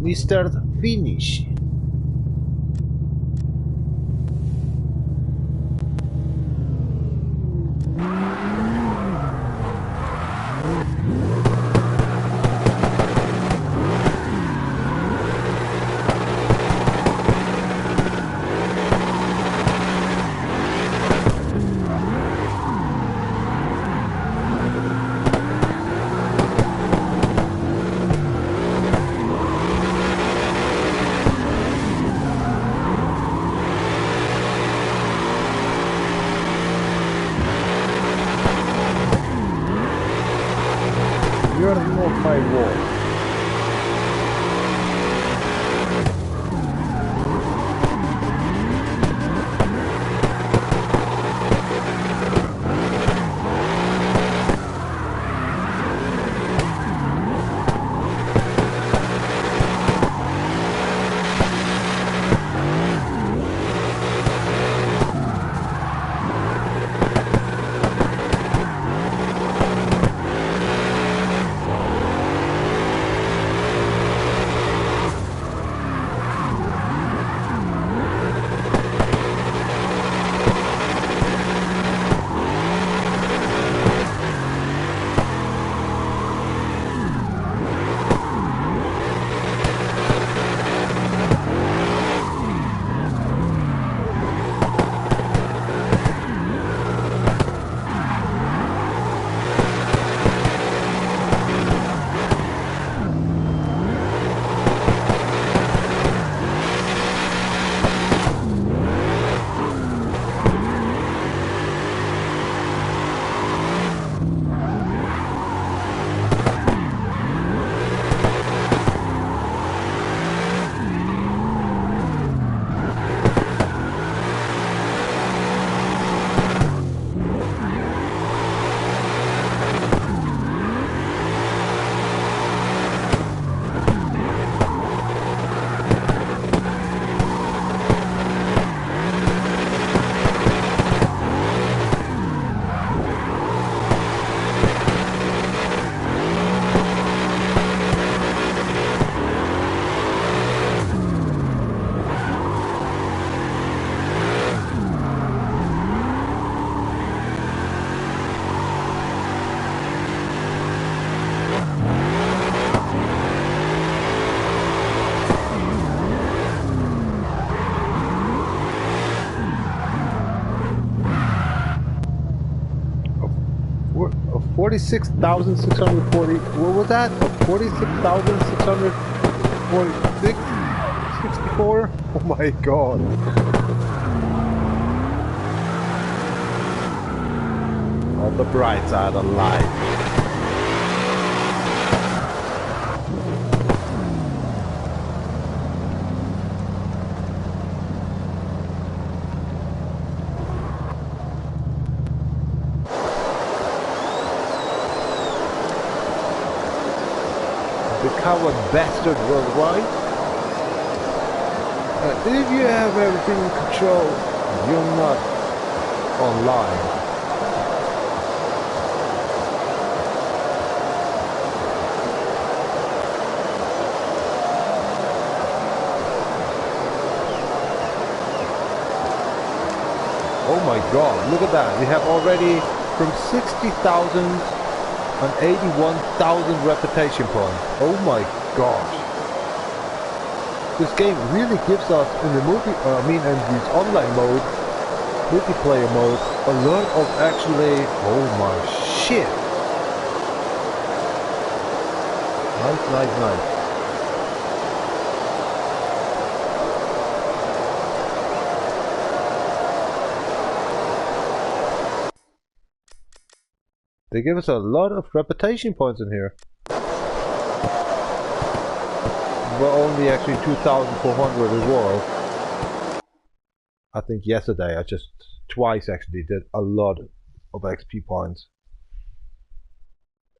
We start finish. You're not my wall. 46,640. What was that? 46,646? 64? Oh my god. On the bright side of life. Become a bastard worldwide. If you have everything in control, you're not online. Oh my god, look at that. We have already from 60,000 and 81,000 reputation points. Oh my gosh. This game really gives us in the in this online mode, multiplayer mode, a lot of actually, oh my shit. Nice. They give us a lot of reputation points in here. We're only actually 2,400 as well. I think yesterday I just twice actually did a lot of XP points.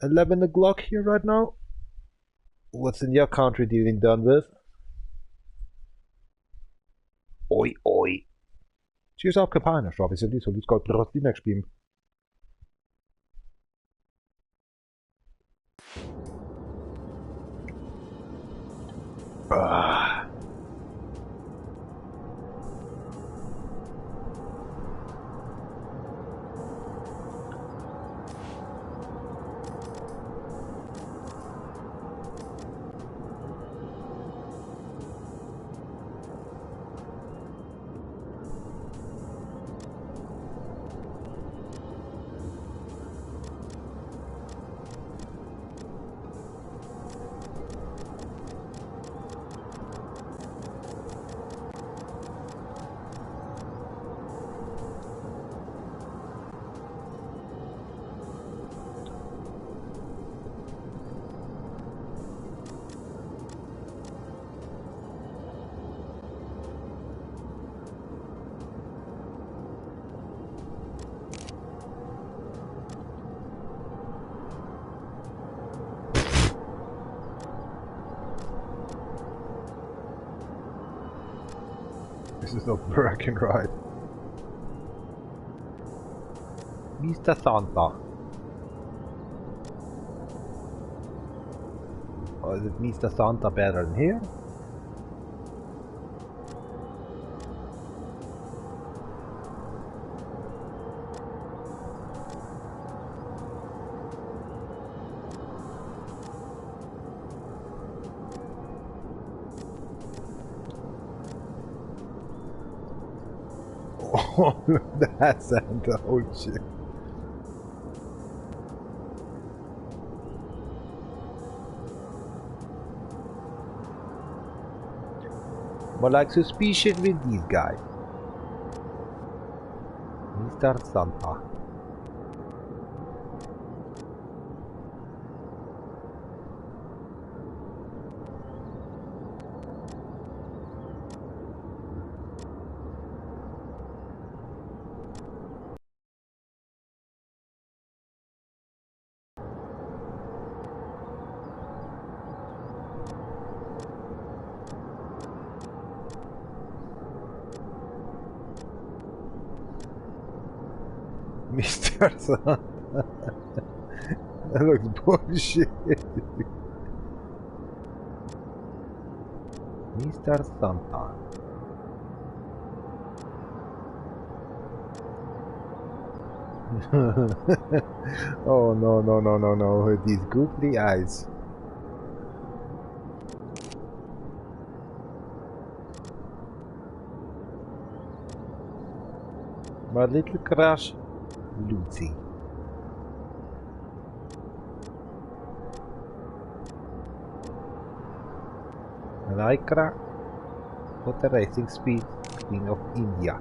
11 o'clock here right now. What's in your country dealing done with? Oi oi. Cheers up Kapana, obviously, so let's go to the next game. This is not working right. Mr. Santa. Or is it Mr. Santa better than here? Oh, that's Santa. Oh shit. But like suspicion with these guys. Mr. Santa. Mr. Santa. That looks bullshit. Mr. Santa. Oh no, with these googly eyes. My little crush, Lucy. Lycra. What the racing speed? Queen of India.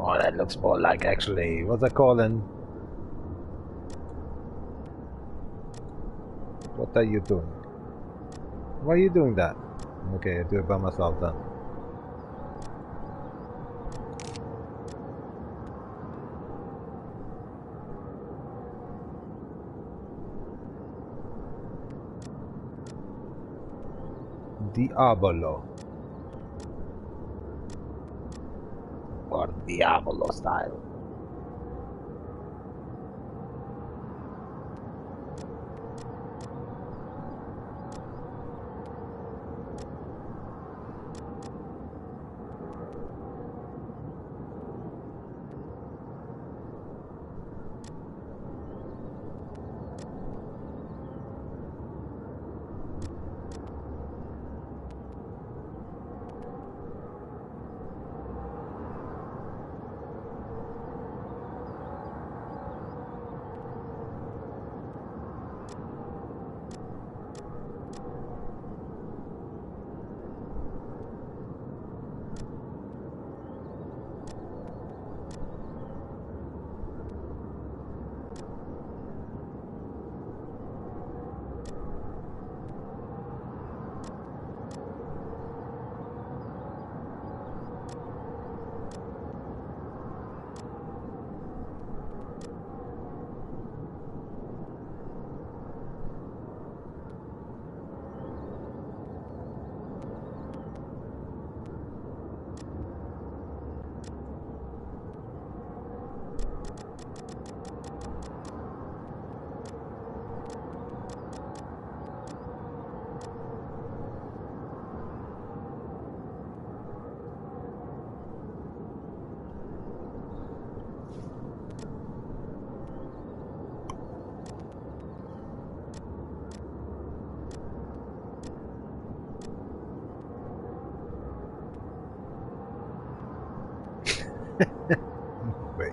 Oh, that looks more like actually, what's that calling? What are you doing? Why are you doing that? Okay, I do it by myself then. Diabolo. Or Diabolo style. Wait.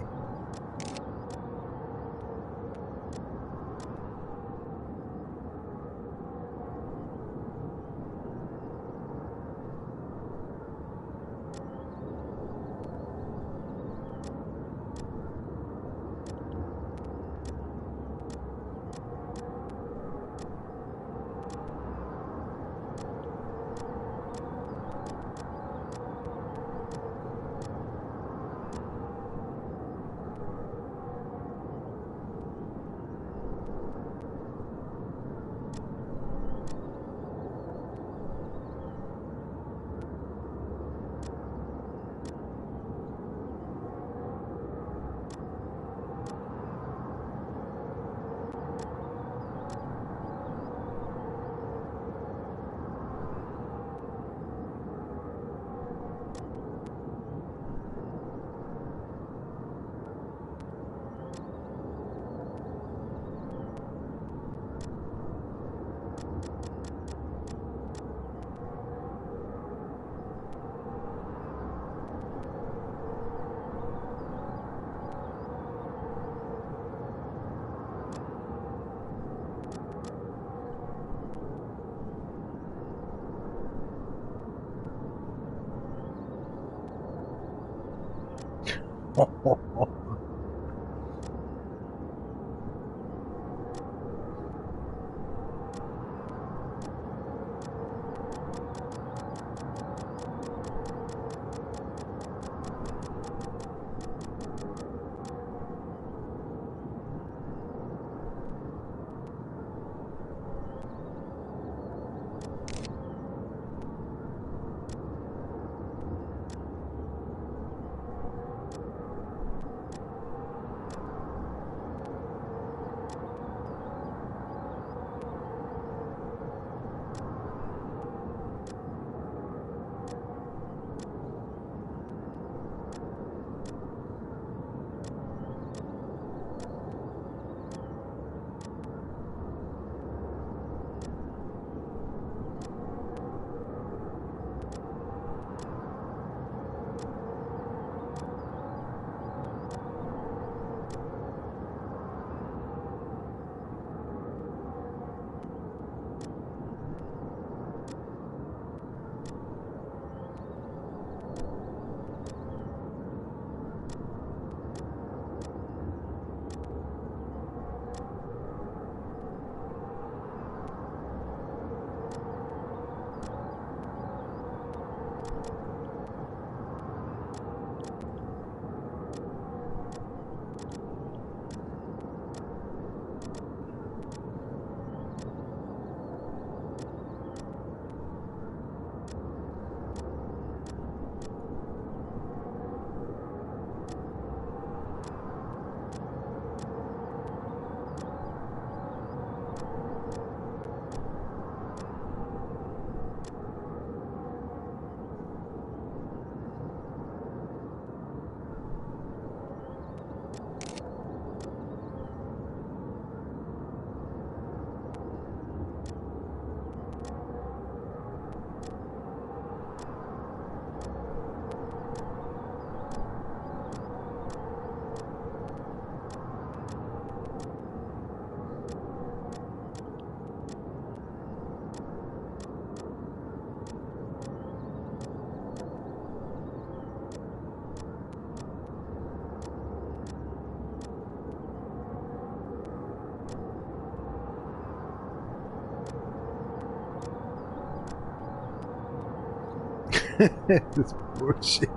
This bullshit.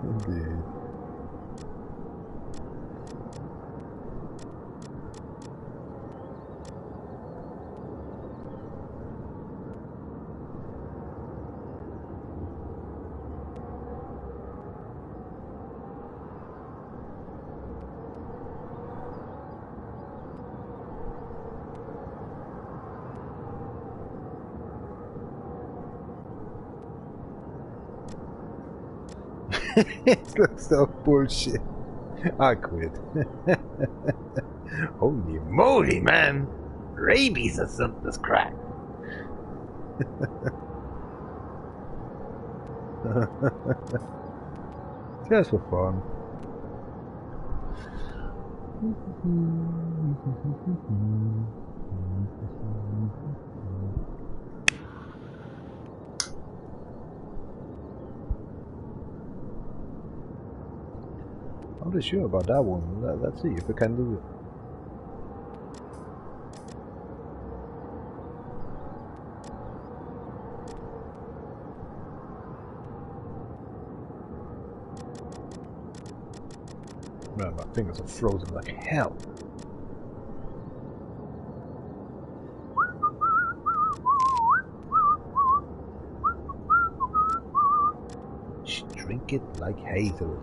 Indeed. It looks so bullshit. I quit. Holy moly, man! Rabies or something's cracked. Just for fun. I'm not sure about that one. Let's see if we can do it. Man, my fingers are frozen like hell. Drink it like hazel.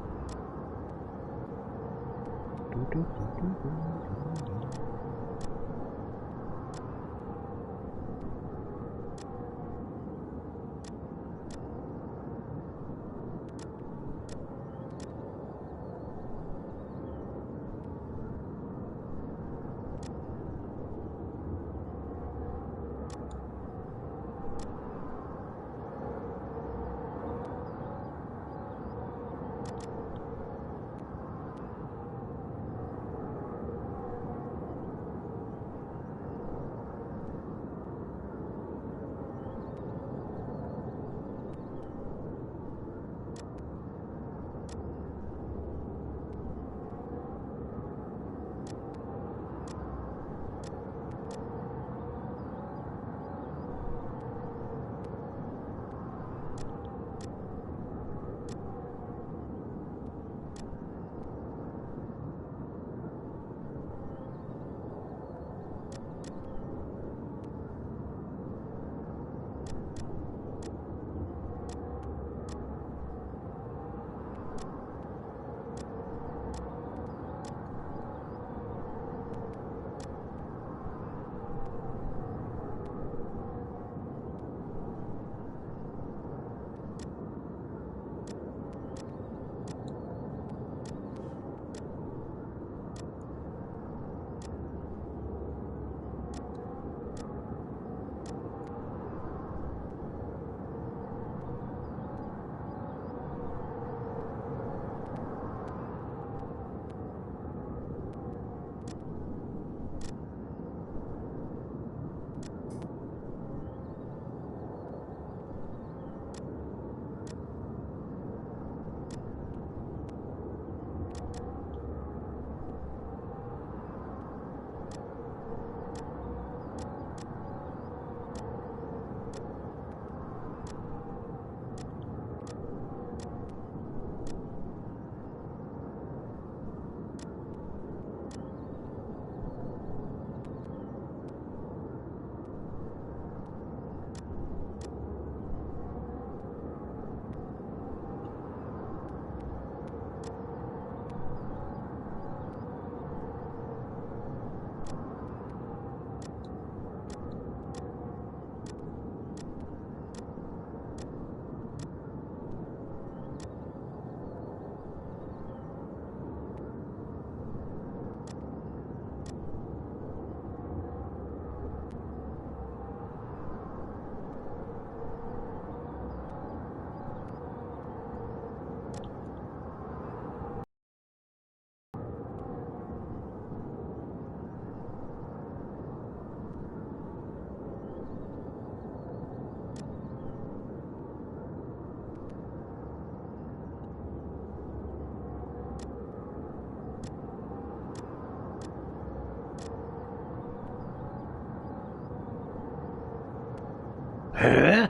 Huh?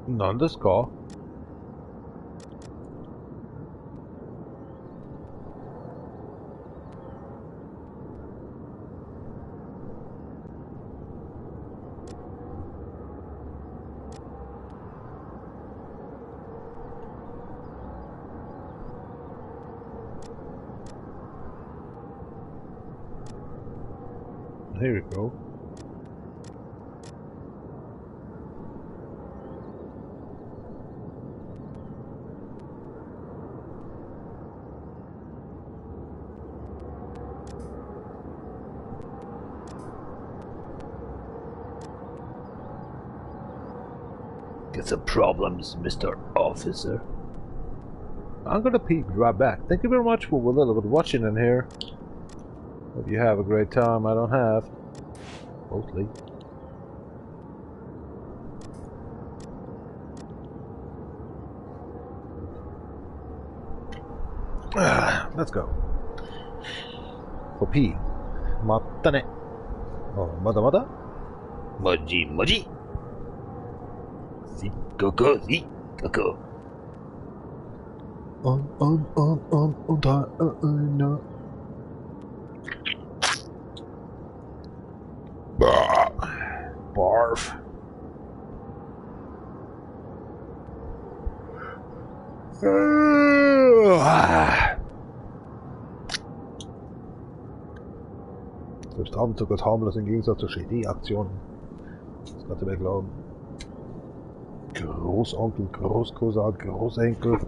None this car. Here we go. Get some problems, Mr. Officer. I'm gonna peep right back. Thank you very much for a little bit watching in here. Hope you have a great time. I don't have. Mostly. Let's go. For P. Matane. Oh, mada. Moji moji. Si coco, si coco. No. Barf. Selbst Abend sogar harmlos im Gegensatz zur CD-Aktion. Das kannst du mir glauben. Großonkel, Großcousin, Großenkel.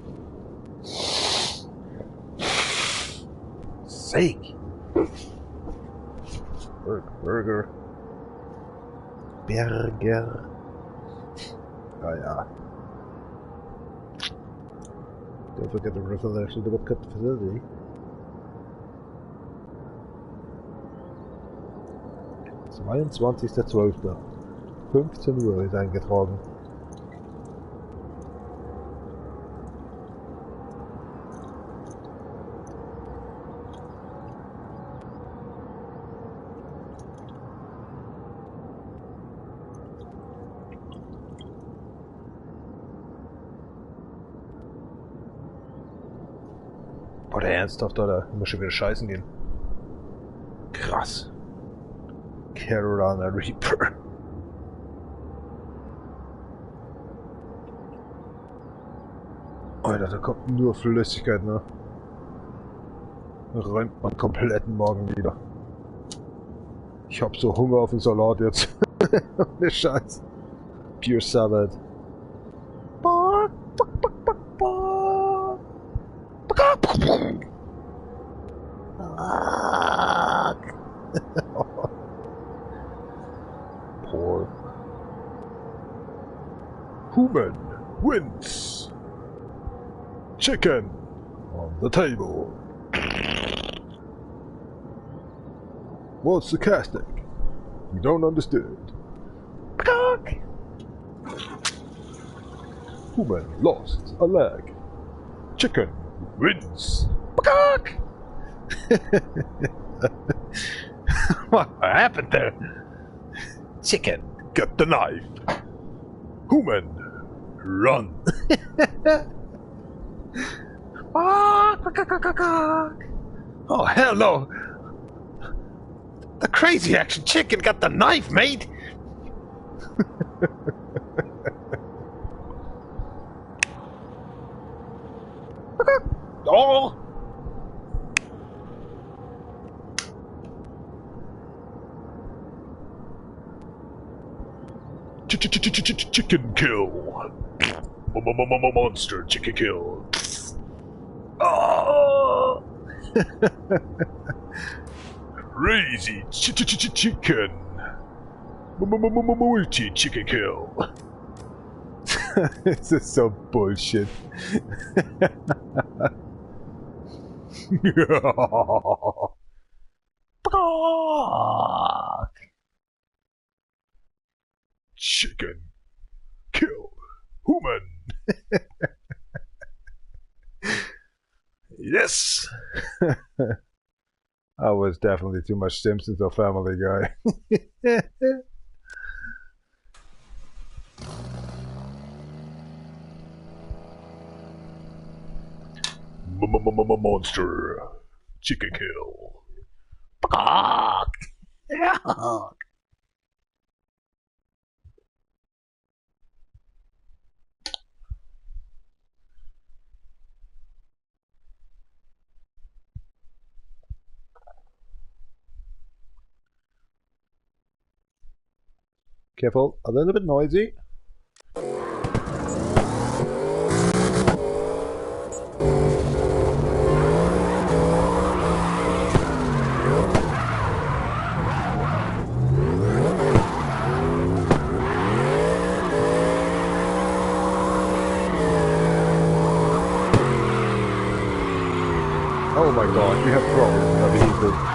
Steak. Burger. Burger. Ah ja. Don't forget the revelation to cut the facility. (22.12. 15 Uhr ist eingetragen. Oder ernsthaft, oder? Ich muss schon wieder scheißen gehen. Krass. Carolina Reaper. Alter, da kommt nur Flüssigkeit, ne? Räumt man kompletten Morgen wieder. Ich hab so Hunger auf den Salat jetzt. Ne Scheiß. Pure Salad. Poor. Human wins. Chicken on the table. What's sarcastic? You don't understand. Human lost a leg. Chicken wins. What happened there? Chicken got the knife. Human run. Oh hell no! The crazy action chicken got the knife, mate. Oh! Chicken kill. Monster chicken kill. Oh! Crazy chicken. Multi chicken kill. This is so bullshit. Chicken kill human. Yes. I was definitely too much Simpsons or Family Guy. Monster. Chicken kill. Careful, a little bit noisy. Oh my god, we have problems with the vehicle.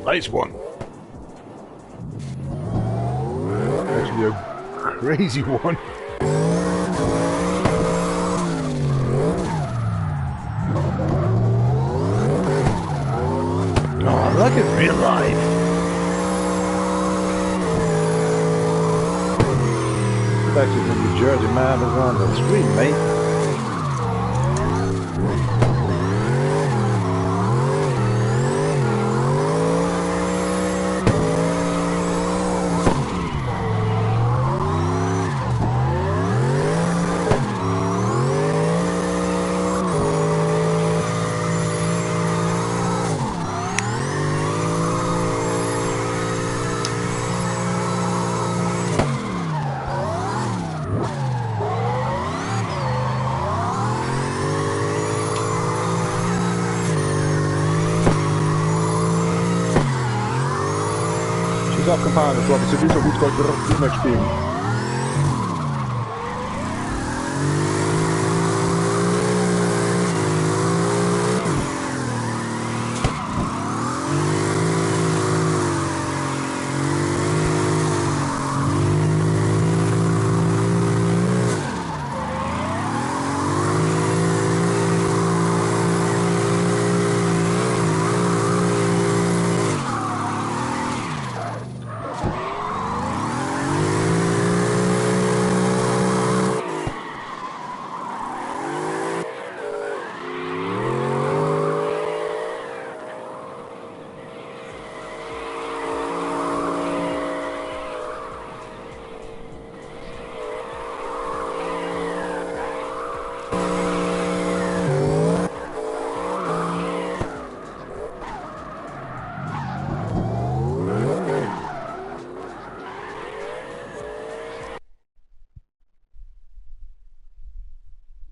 Nice one. Actually a crazy one. Oh, look at real life. It's actually from New Jersey, man. It's on the street, mate. She's afgegaan, dus laten ze niet zo goed goed met spelen.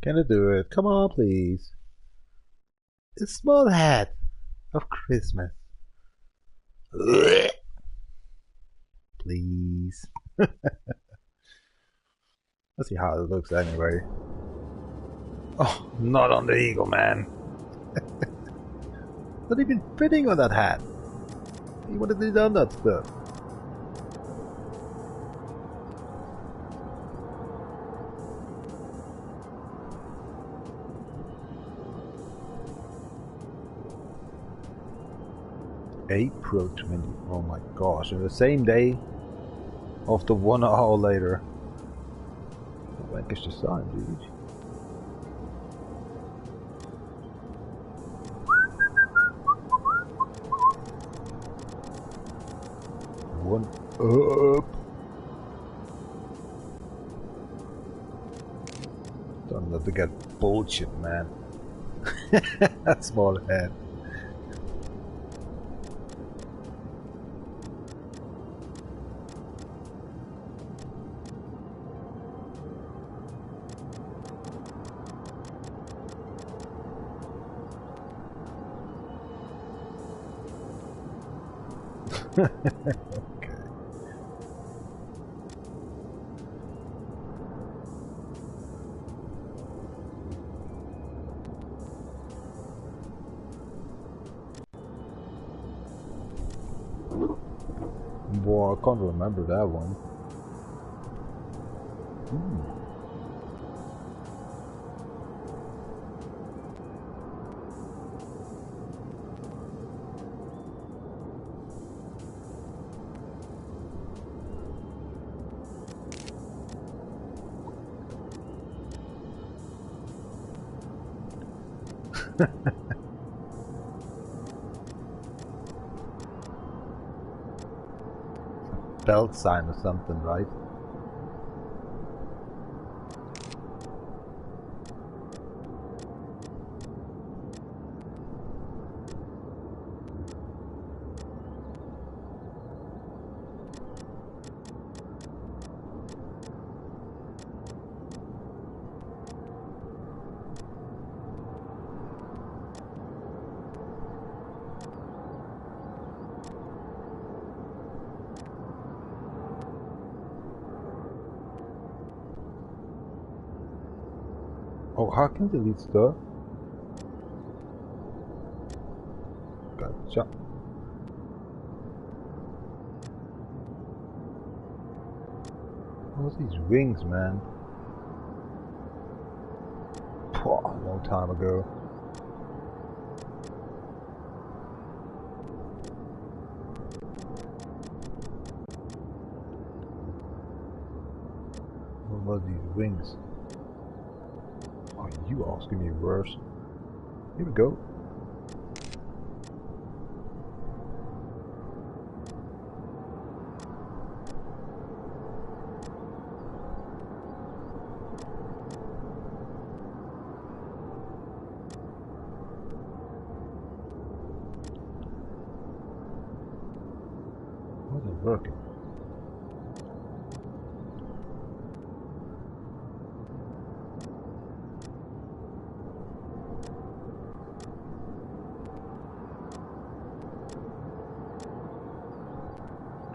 Can I do it? Come on, please. A small hat of Christmas. Please. Let's see how it looks anyway. Oh, not on the eagle, man. Not even fitting on that hat. He would have done that stuff. April 20. Oh my gosh, and the same day of the 1 hour later. When is the sign, dude? One up. Don't let to get bullshit, man. Small head. Okay. Boy, I can't remember that one. Belt sign or something, right? Oh, how can delete stuff? Gotcha. What's these wings, man? Pwah, a long time ago. What were these wings? Are you asking me worse? Here we go. Wasn't working.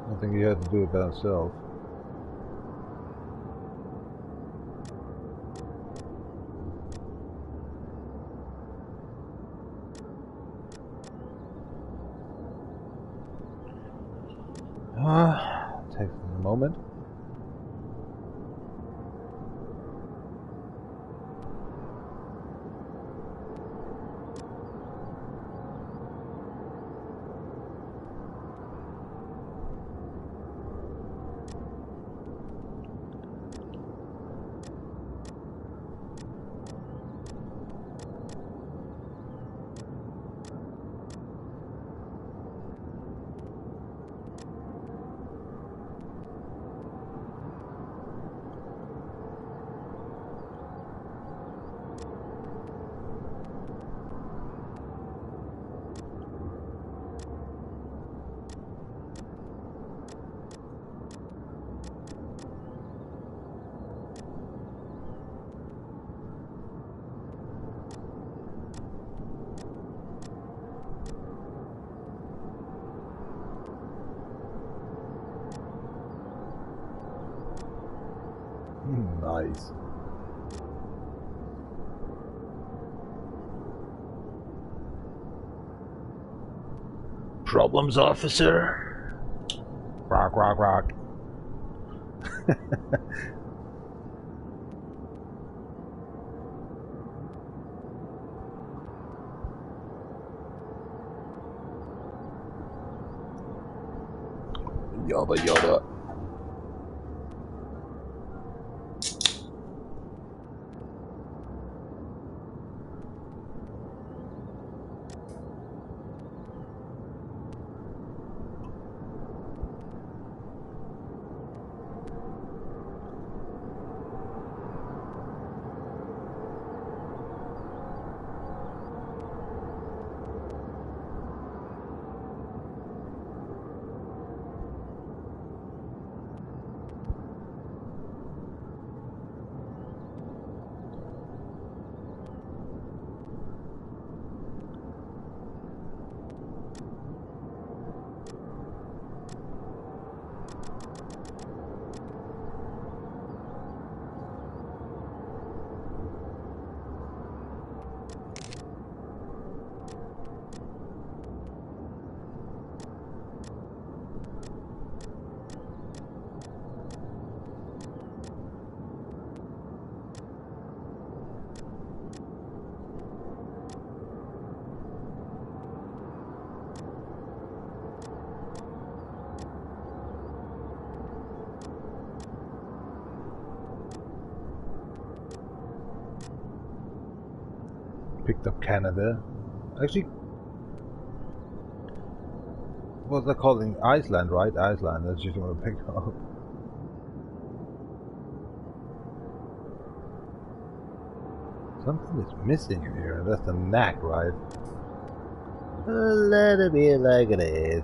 I think he had to do it by himself. Takes a moment. Nice. Problems, officer? Rock, rock, rock. Yada yada. Picked up Canada. Actually, what's that calling? Iceland, right? Iceland. That's just what I picked up. Something is missing here. That's the knack, right? Let it be like it is.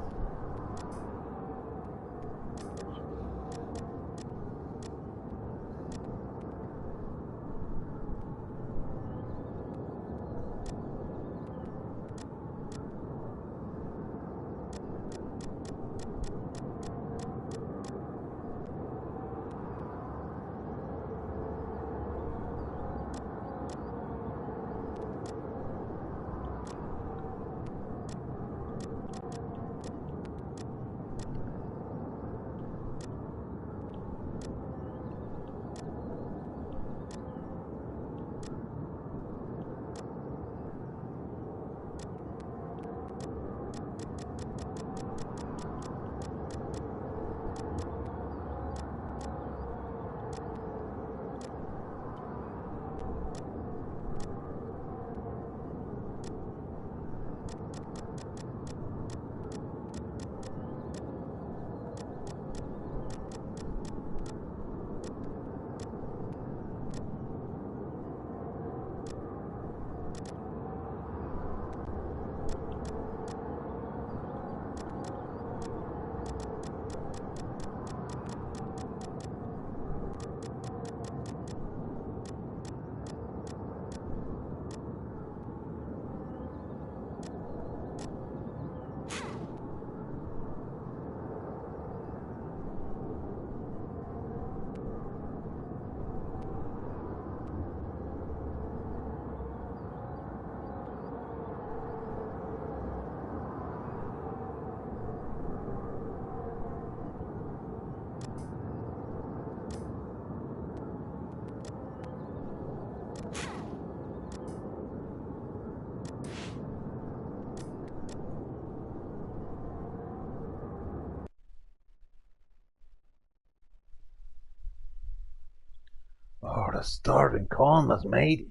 Oh, the starving calmness, mate.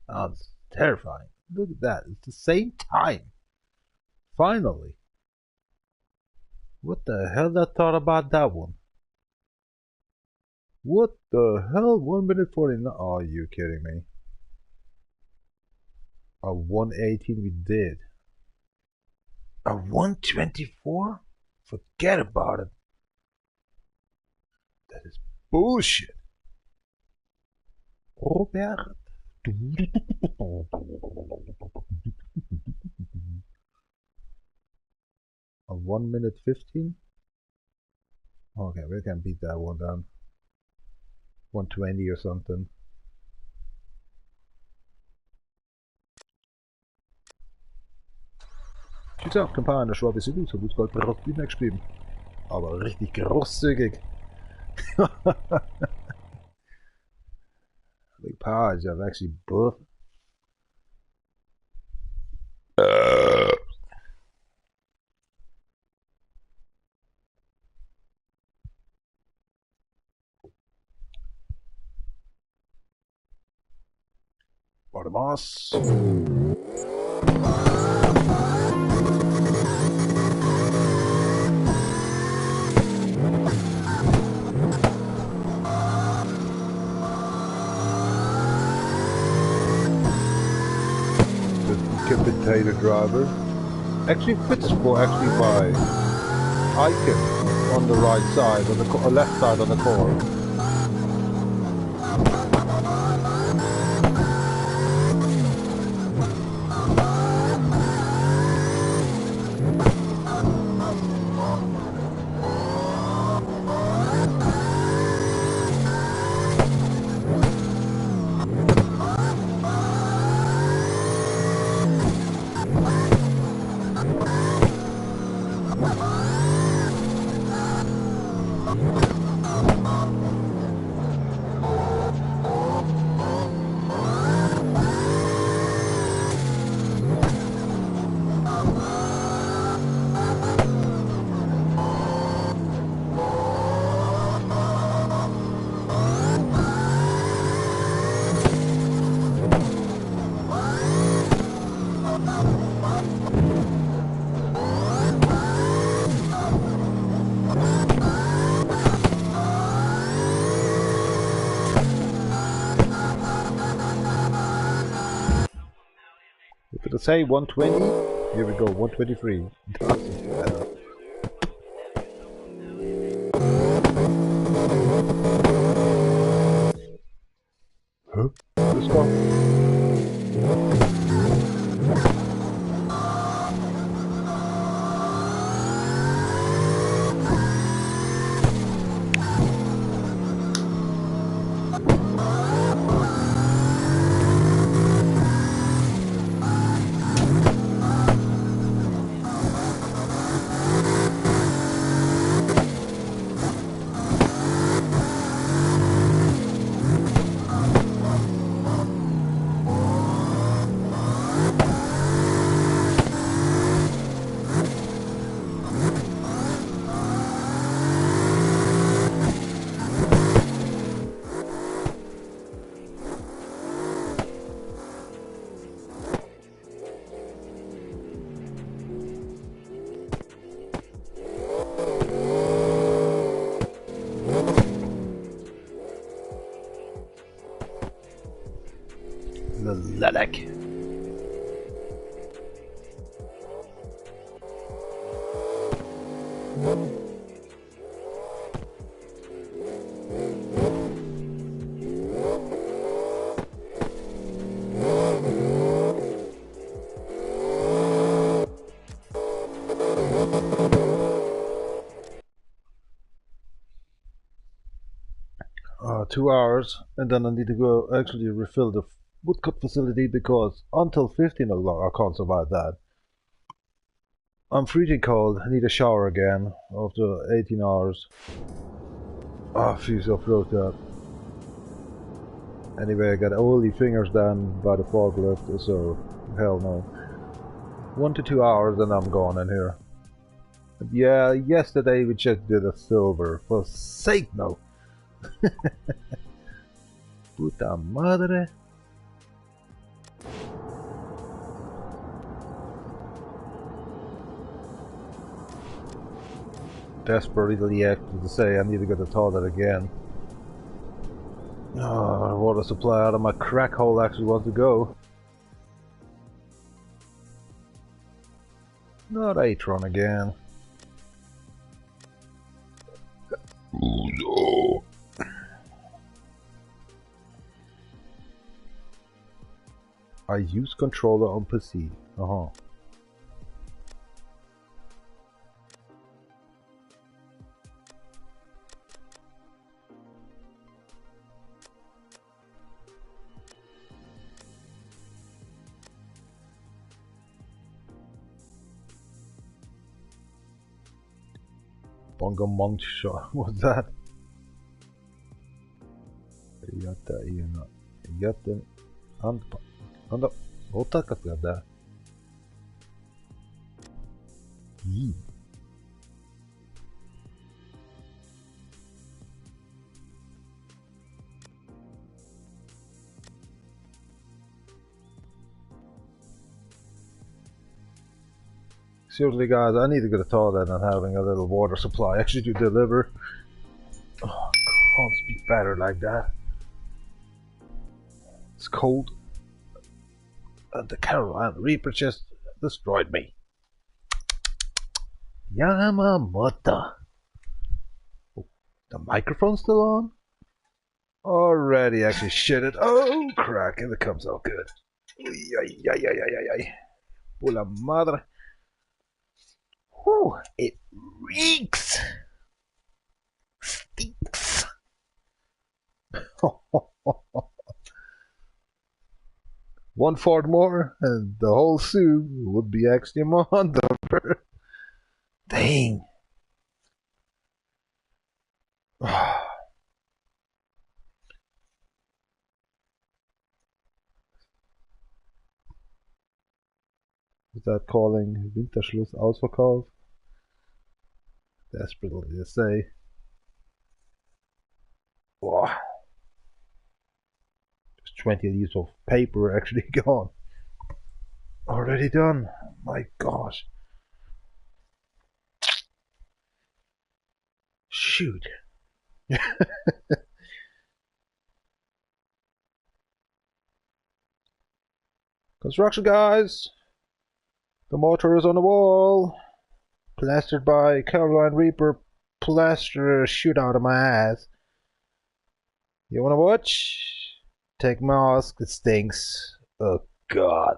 That's terrifying. Look at that. It's the same time. Finally. What the hell I thought about that one? What the hell? 1 minute 49. Oh, are you kidding me? A 118 we did. A 124? Forget about it. That is bullshit. Robert. A 1 minute 15? Okay, we can beat that one down. 120 or something. Tja, Kampagne, das war ein bisschen gut, so gut Gold Rostbienen geschrieben. Aber richtig großzügig. Big pies, I've actually both. Startemos. Potato driver actually fits for my icon on the right side, on the left side on the core. Did I say 120? Here we go, 123. Doesn't matter. Huh? This one? 2 hours, and then I need to go actually refill the woodcut facility because until 15 o'clock I can't survive that. I'm freezing cold, I need a shower again after 18 hours. Ah, feels so froze up. Anyway, I got all the fingers done by the forklift, so hell no. 1 to 2 hours and I'm gone in here. But yeah, yesterday we just did a silver. For sake no! Puta madre. Desperately have to say I need to get the toilet again. Oh, water supply out of my crack hole actually wants to go. Not Atron again. Oh no. I use controller on PC. Bongo monk shot. What's that? Yatta handpa. Handa. Otaka that. Seriously, guys, I need to get a toilet and having a little water supply actually to deliver. Oh, can't speak better like that. It's cold. And the Carolina Reaper just destroyed me. Yamamoto. Oh, the microphone's still on? Already actually shit it. Oh, crack, if it comes out good. Pula madre. Whew, it reeks. Stinks. One fart more, and the whole soup would be actually Mondumper. Dang. Is that calling Winterschluss Ausverkauf? Desperately to say. Oh. Just 20 leaves of paper actually gone. Already done. My gosh. Shoot. Construction, guys. The motor is on the wall. Plastered by Carolina Reaper. Plaster shoot out of my ass. You wanna watch? Take mask, it stinks. Oh god.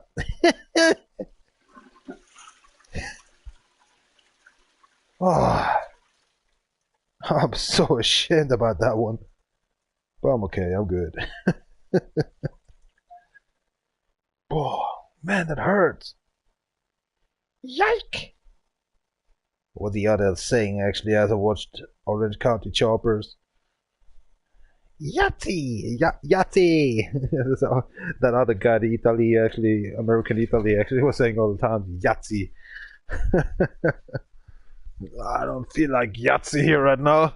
Oh, I'm so ashamed about that one. But I'm okay, I'm good. Oh, man, that hurts. Yike! What the other saying actually as I watched Orange County Choppers. Yahtzee! Yahtzee! So, that other guy, the Italy actually, American Italy actually was saying all the time, Yahtzee. I don't feel like Yahtzee here right now.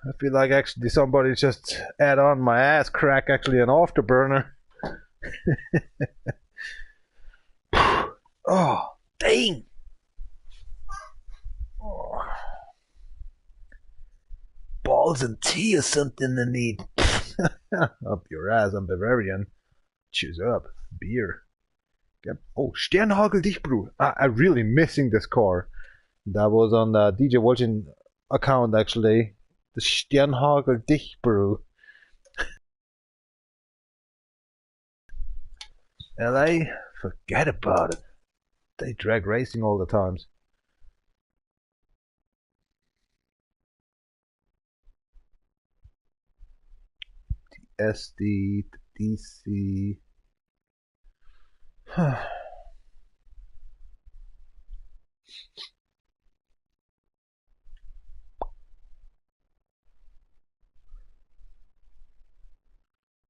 I feel like actually somebody just add on my ass crack actually an afterburner. Oh, dang! Oh. Balls and tea or something to need. Up your ass, I'm Bavarian. Cheers up. Beer. Oh, Sternhagel Dichtbrew. I'm really missing this car. That was on the DjVolgin account actually. The Sternhagel Dichtbrew. LA, forget about it. They drag racing all the times. SD, DC.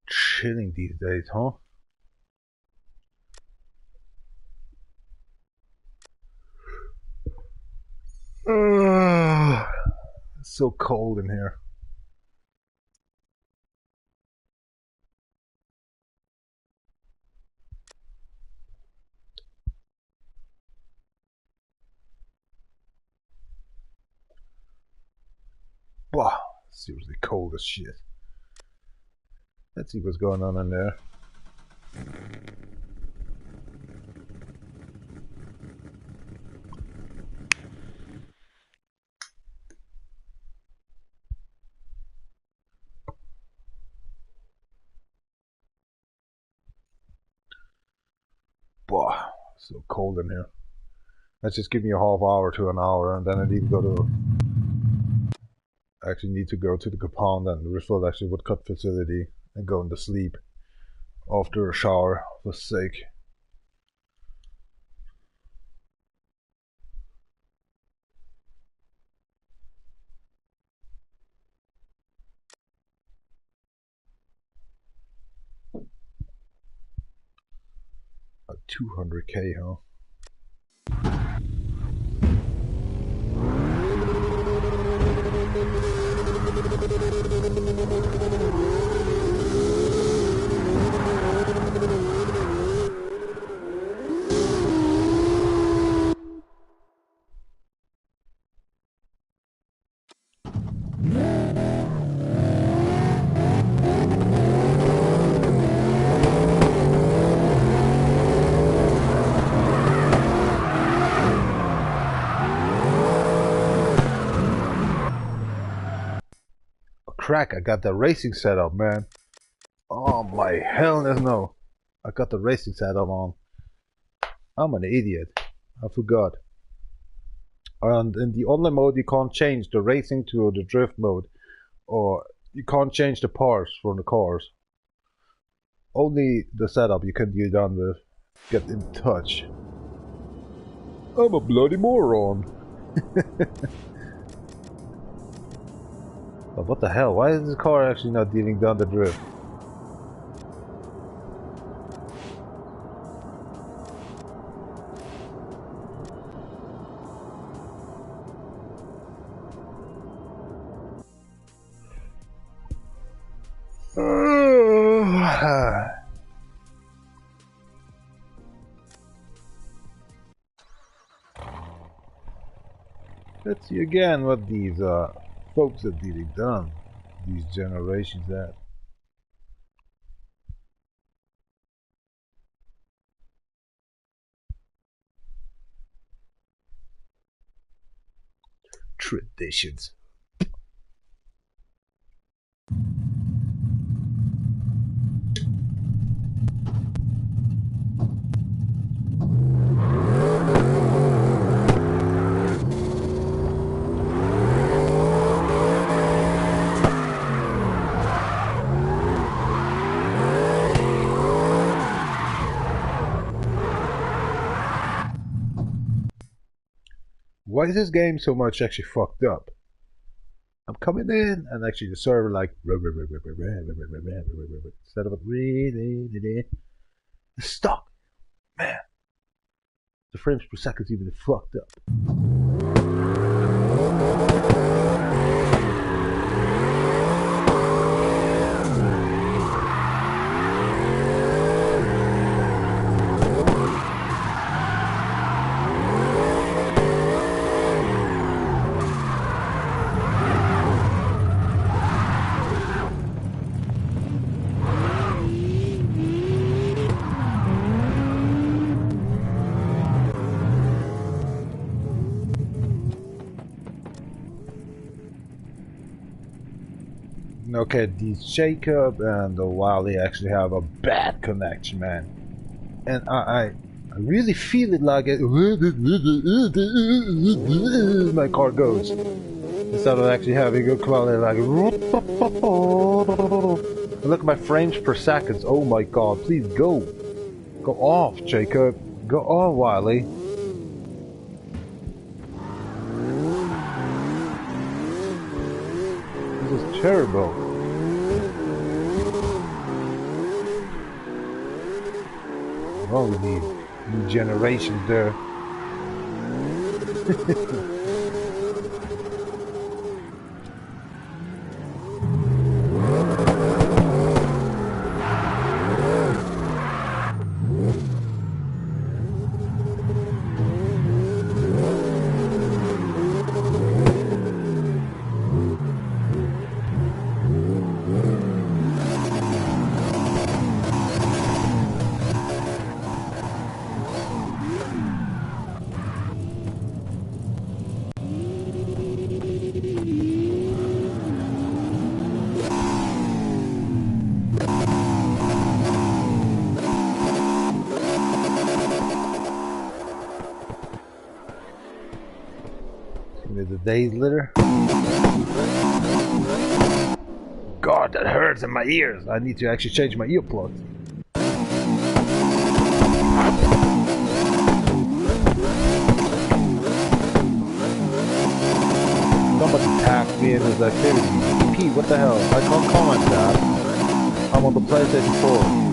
Chilling these days, huh? It's so cold in here. Wow, seriously cold as shit. Let's see what's going on in there. Wow, so cold in here. Let's just give me a half hour to an hour, and then I need to go to. I actually need to go to the compound and refill actually woodcut facility and go into sleep after a shower for sake. A 200k, huh? Crack, I got the racing setup, man. Oh my hell no. I got the racing setup on. I'm an idiot. I forgot. And in the online mode you can't change the racing to the drift mode. Or you can't change the parts from the cars. Only the setup you can be done with. Get in touch. I'm a bloody moron. But what the hell? Why is this car actually not dealing down the drift? Let's see again what these folks are dealing done. These generations at. Traditions. Why is this game so much actually fucked up? I'm coming in and actually the server like instead of really stuck. Man, the frames per second is even fucked up. Okay, these Jacob and the Wally actually have a bad connection, man. And I really feel it like it. My car goes. Instead of actually having good quality, like. Look at my frames per second. Oh my god, please go. Go off, Jacob. Go off, Wally. This is terrible. Wrong with these new generations there. The days later. God, that hurts in my ears. I need to actually change my earplugs. Somebody tagged me in his activity. P, what the hell? I can't comment that. I'm on the PlayStation 4.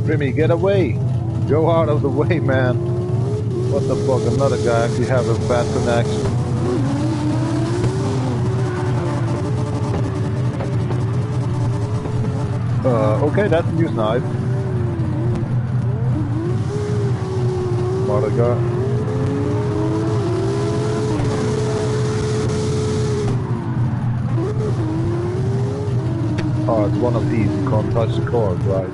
Remy, get away! Go out of the way, man! What the fuck, another guy actually have a bad connection. Okay, that's a new snipe. Another guy. Oh, it's one of these, you can't touch the cord, right?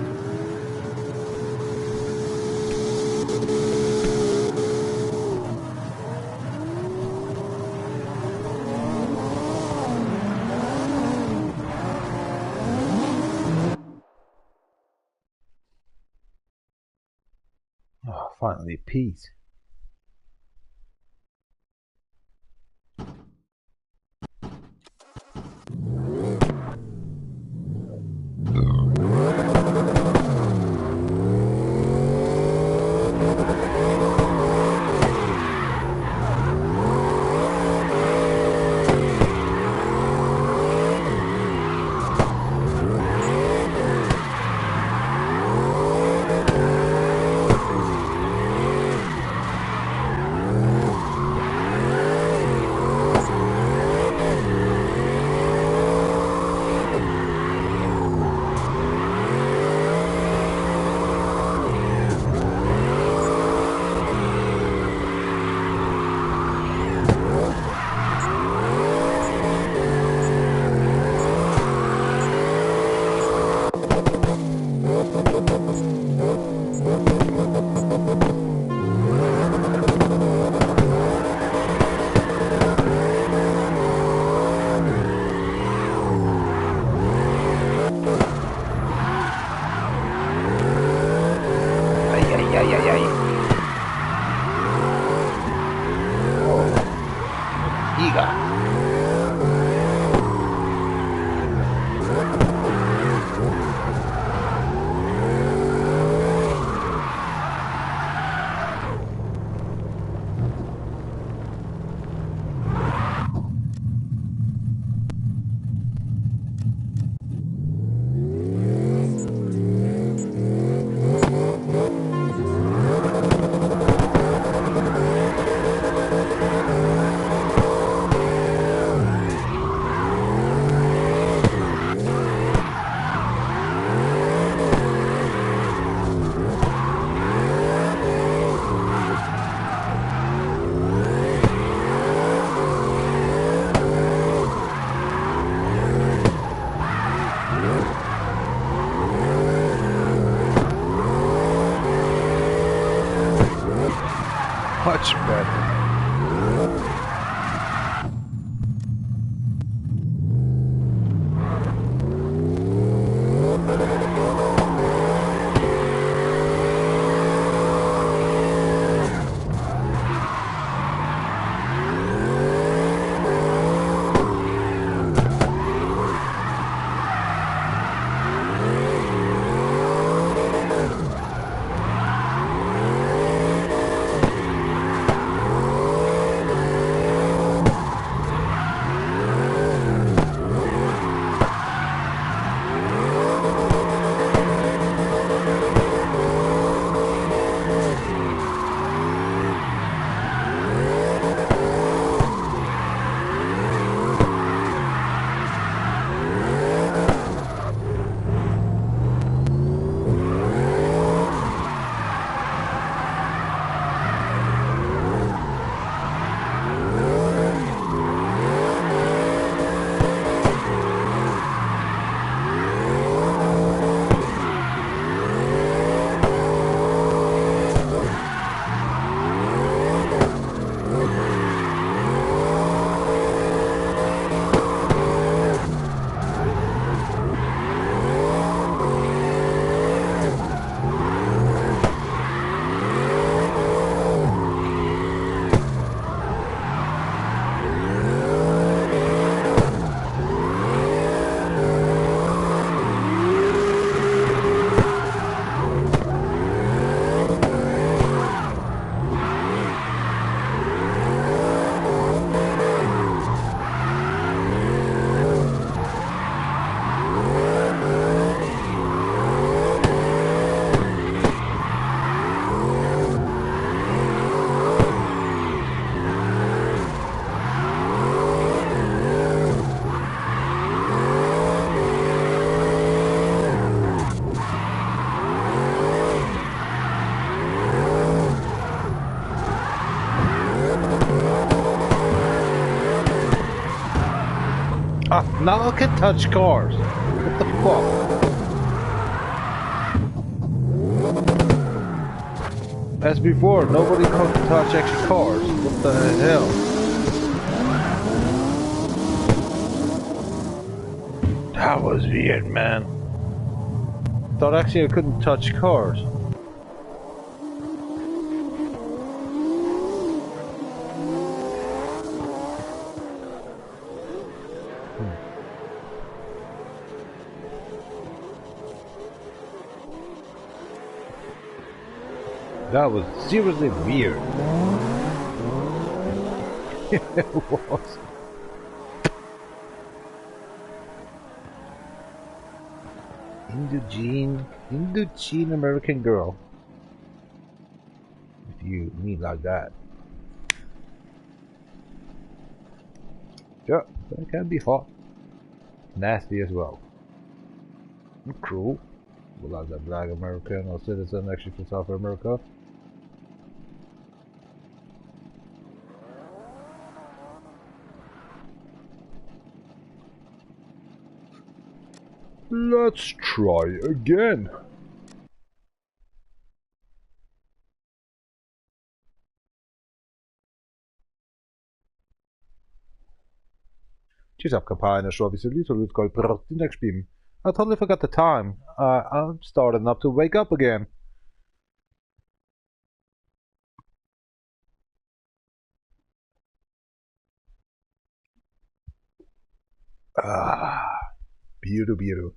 Oh, finally peace. Much better. Now I can touch cars. What the fuck? As before, nobody could touch actual cars. What the hell? That was weird, man. Thought actually I couldn't touch cars. That was seriously weird. It was. Indogene American girl. If you mean like that. Yeah, that can be hot. Nasty as well. And cruel. Well, as a black American or citizen actually from South America. Let's try again. Just up kappa show obviously so let's go the next beam. I totally forgot the time. I'm starting up to wake up again. Beautiful.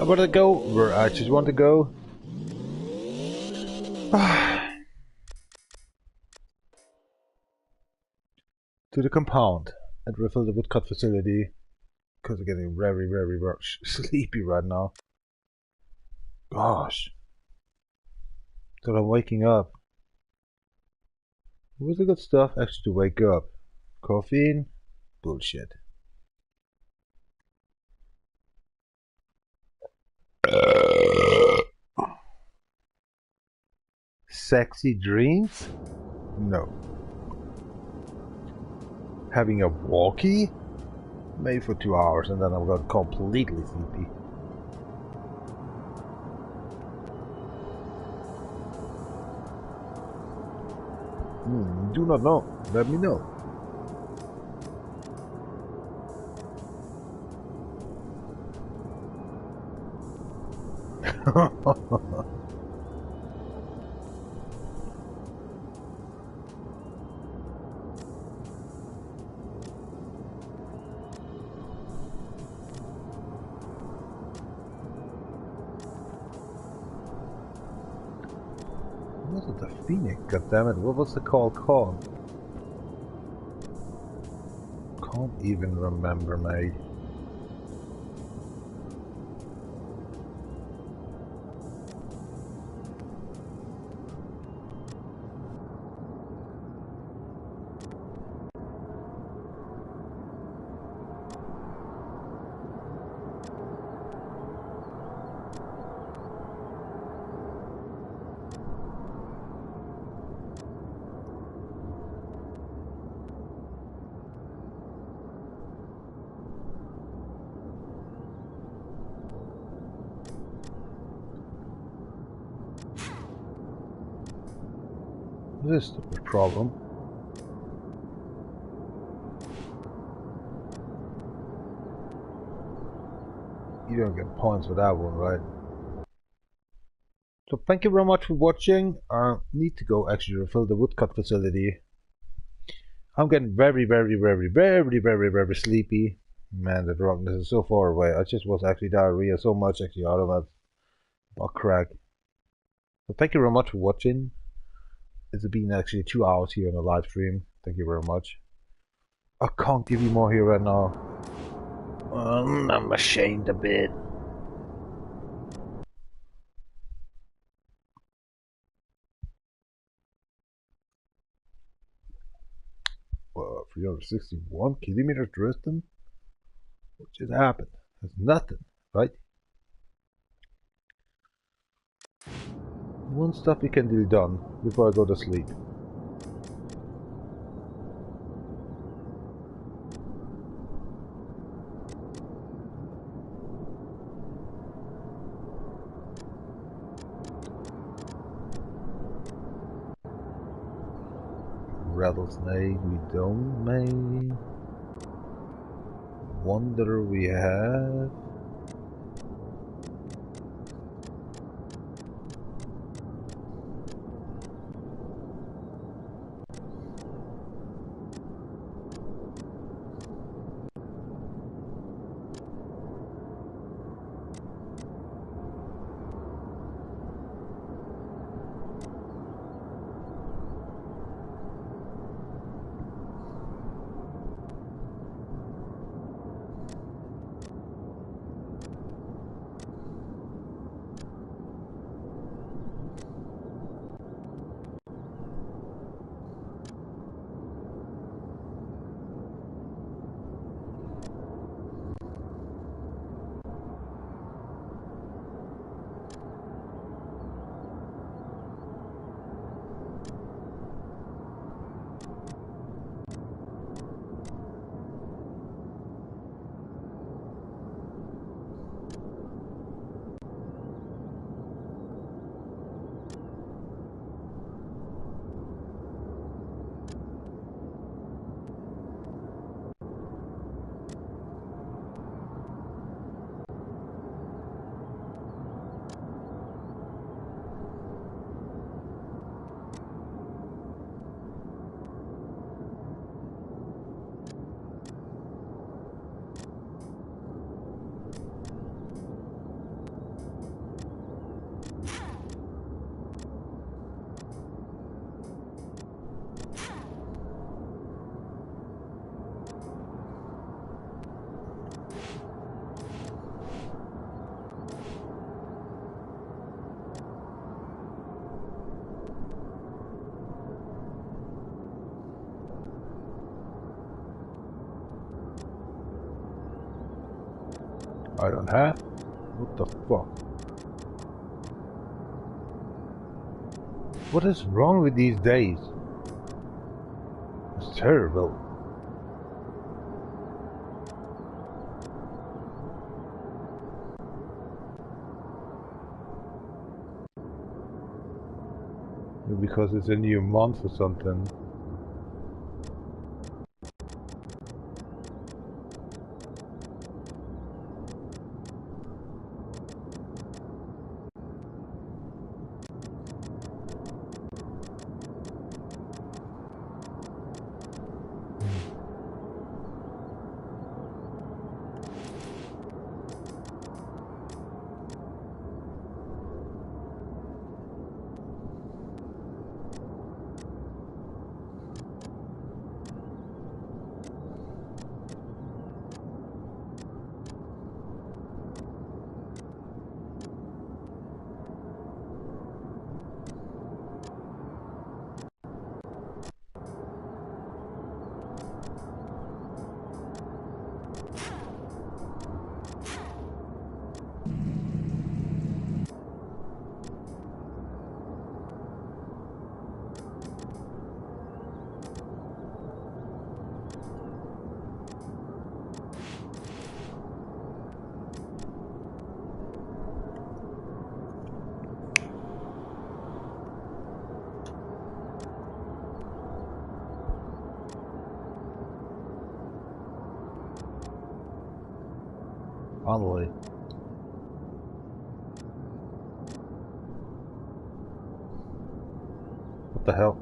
I want to go where I just want to go. To the compound and refill the woodcut facility because I'm getting very, very, very sleepy right now. Gosh. So I'm waking up. What's the good stuff actually to wake up? Caffeine? Bullshit. Sexy dreams? No. Having a walkie? Maybe for 2 hours and then I'm got completely sleepy. Do not know. Let me know. Wasn't the Phoenix? Goddammit! What was the call called? Can't even remember, mate. This is the problem. You don't get points for that one, right? So thank you very much for watching. I need to go actually refill the woodcut facility. I'm getting very, very, very, very, very, very sleepy. Man, the drunkenness is so far away. I just was actually diarrhea so much actually out of that butt crack. So thank you very much for watching. It's been actually 2 hours here on the live stream. Thank you very much. I can't give you more here right now. I'm ashamed a bit. Well, 361 kilometers distance? What just happened? That's nothing, right? One stuff we can do done before I go to sleep. Rattlesnake we don't make. Wonder we have. I don't have. What the fuck? What is wrong with these days? It's terrible. Maybe because it's a new month or something. Finally. What the hell?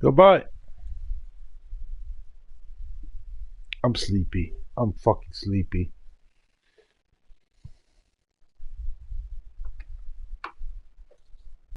Goodbye. I'm sleepy. I'm fucking sleepy.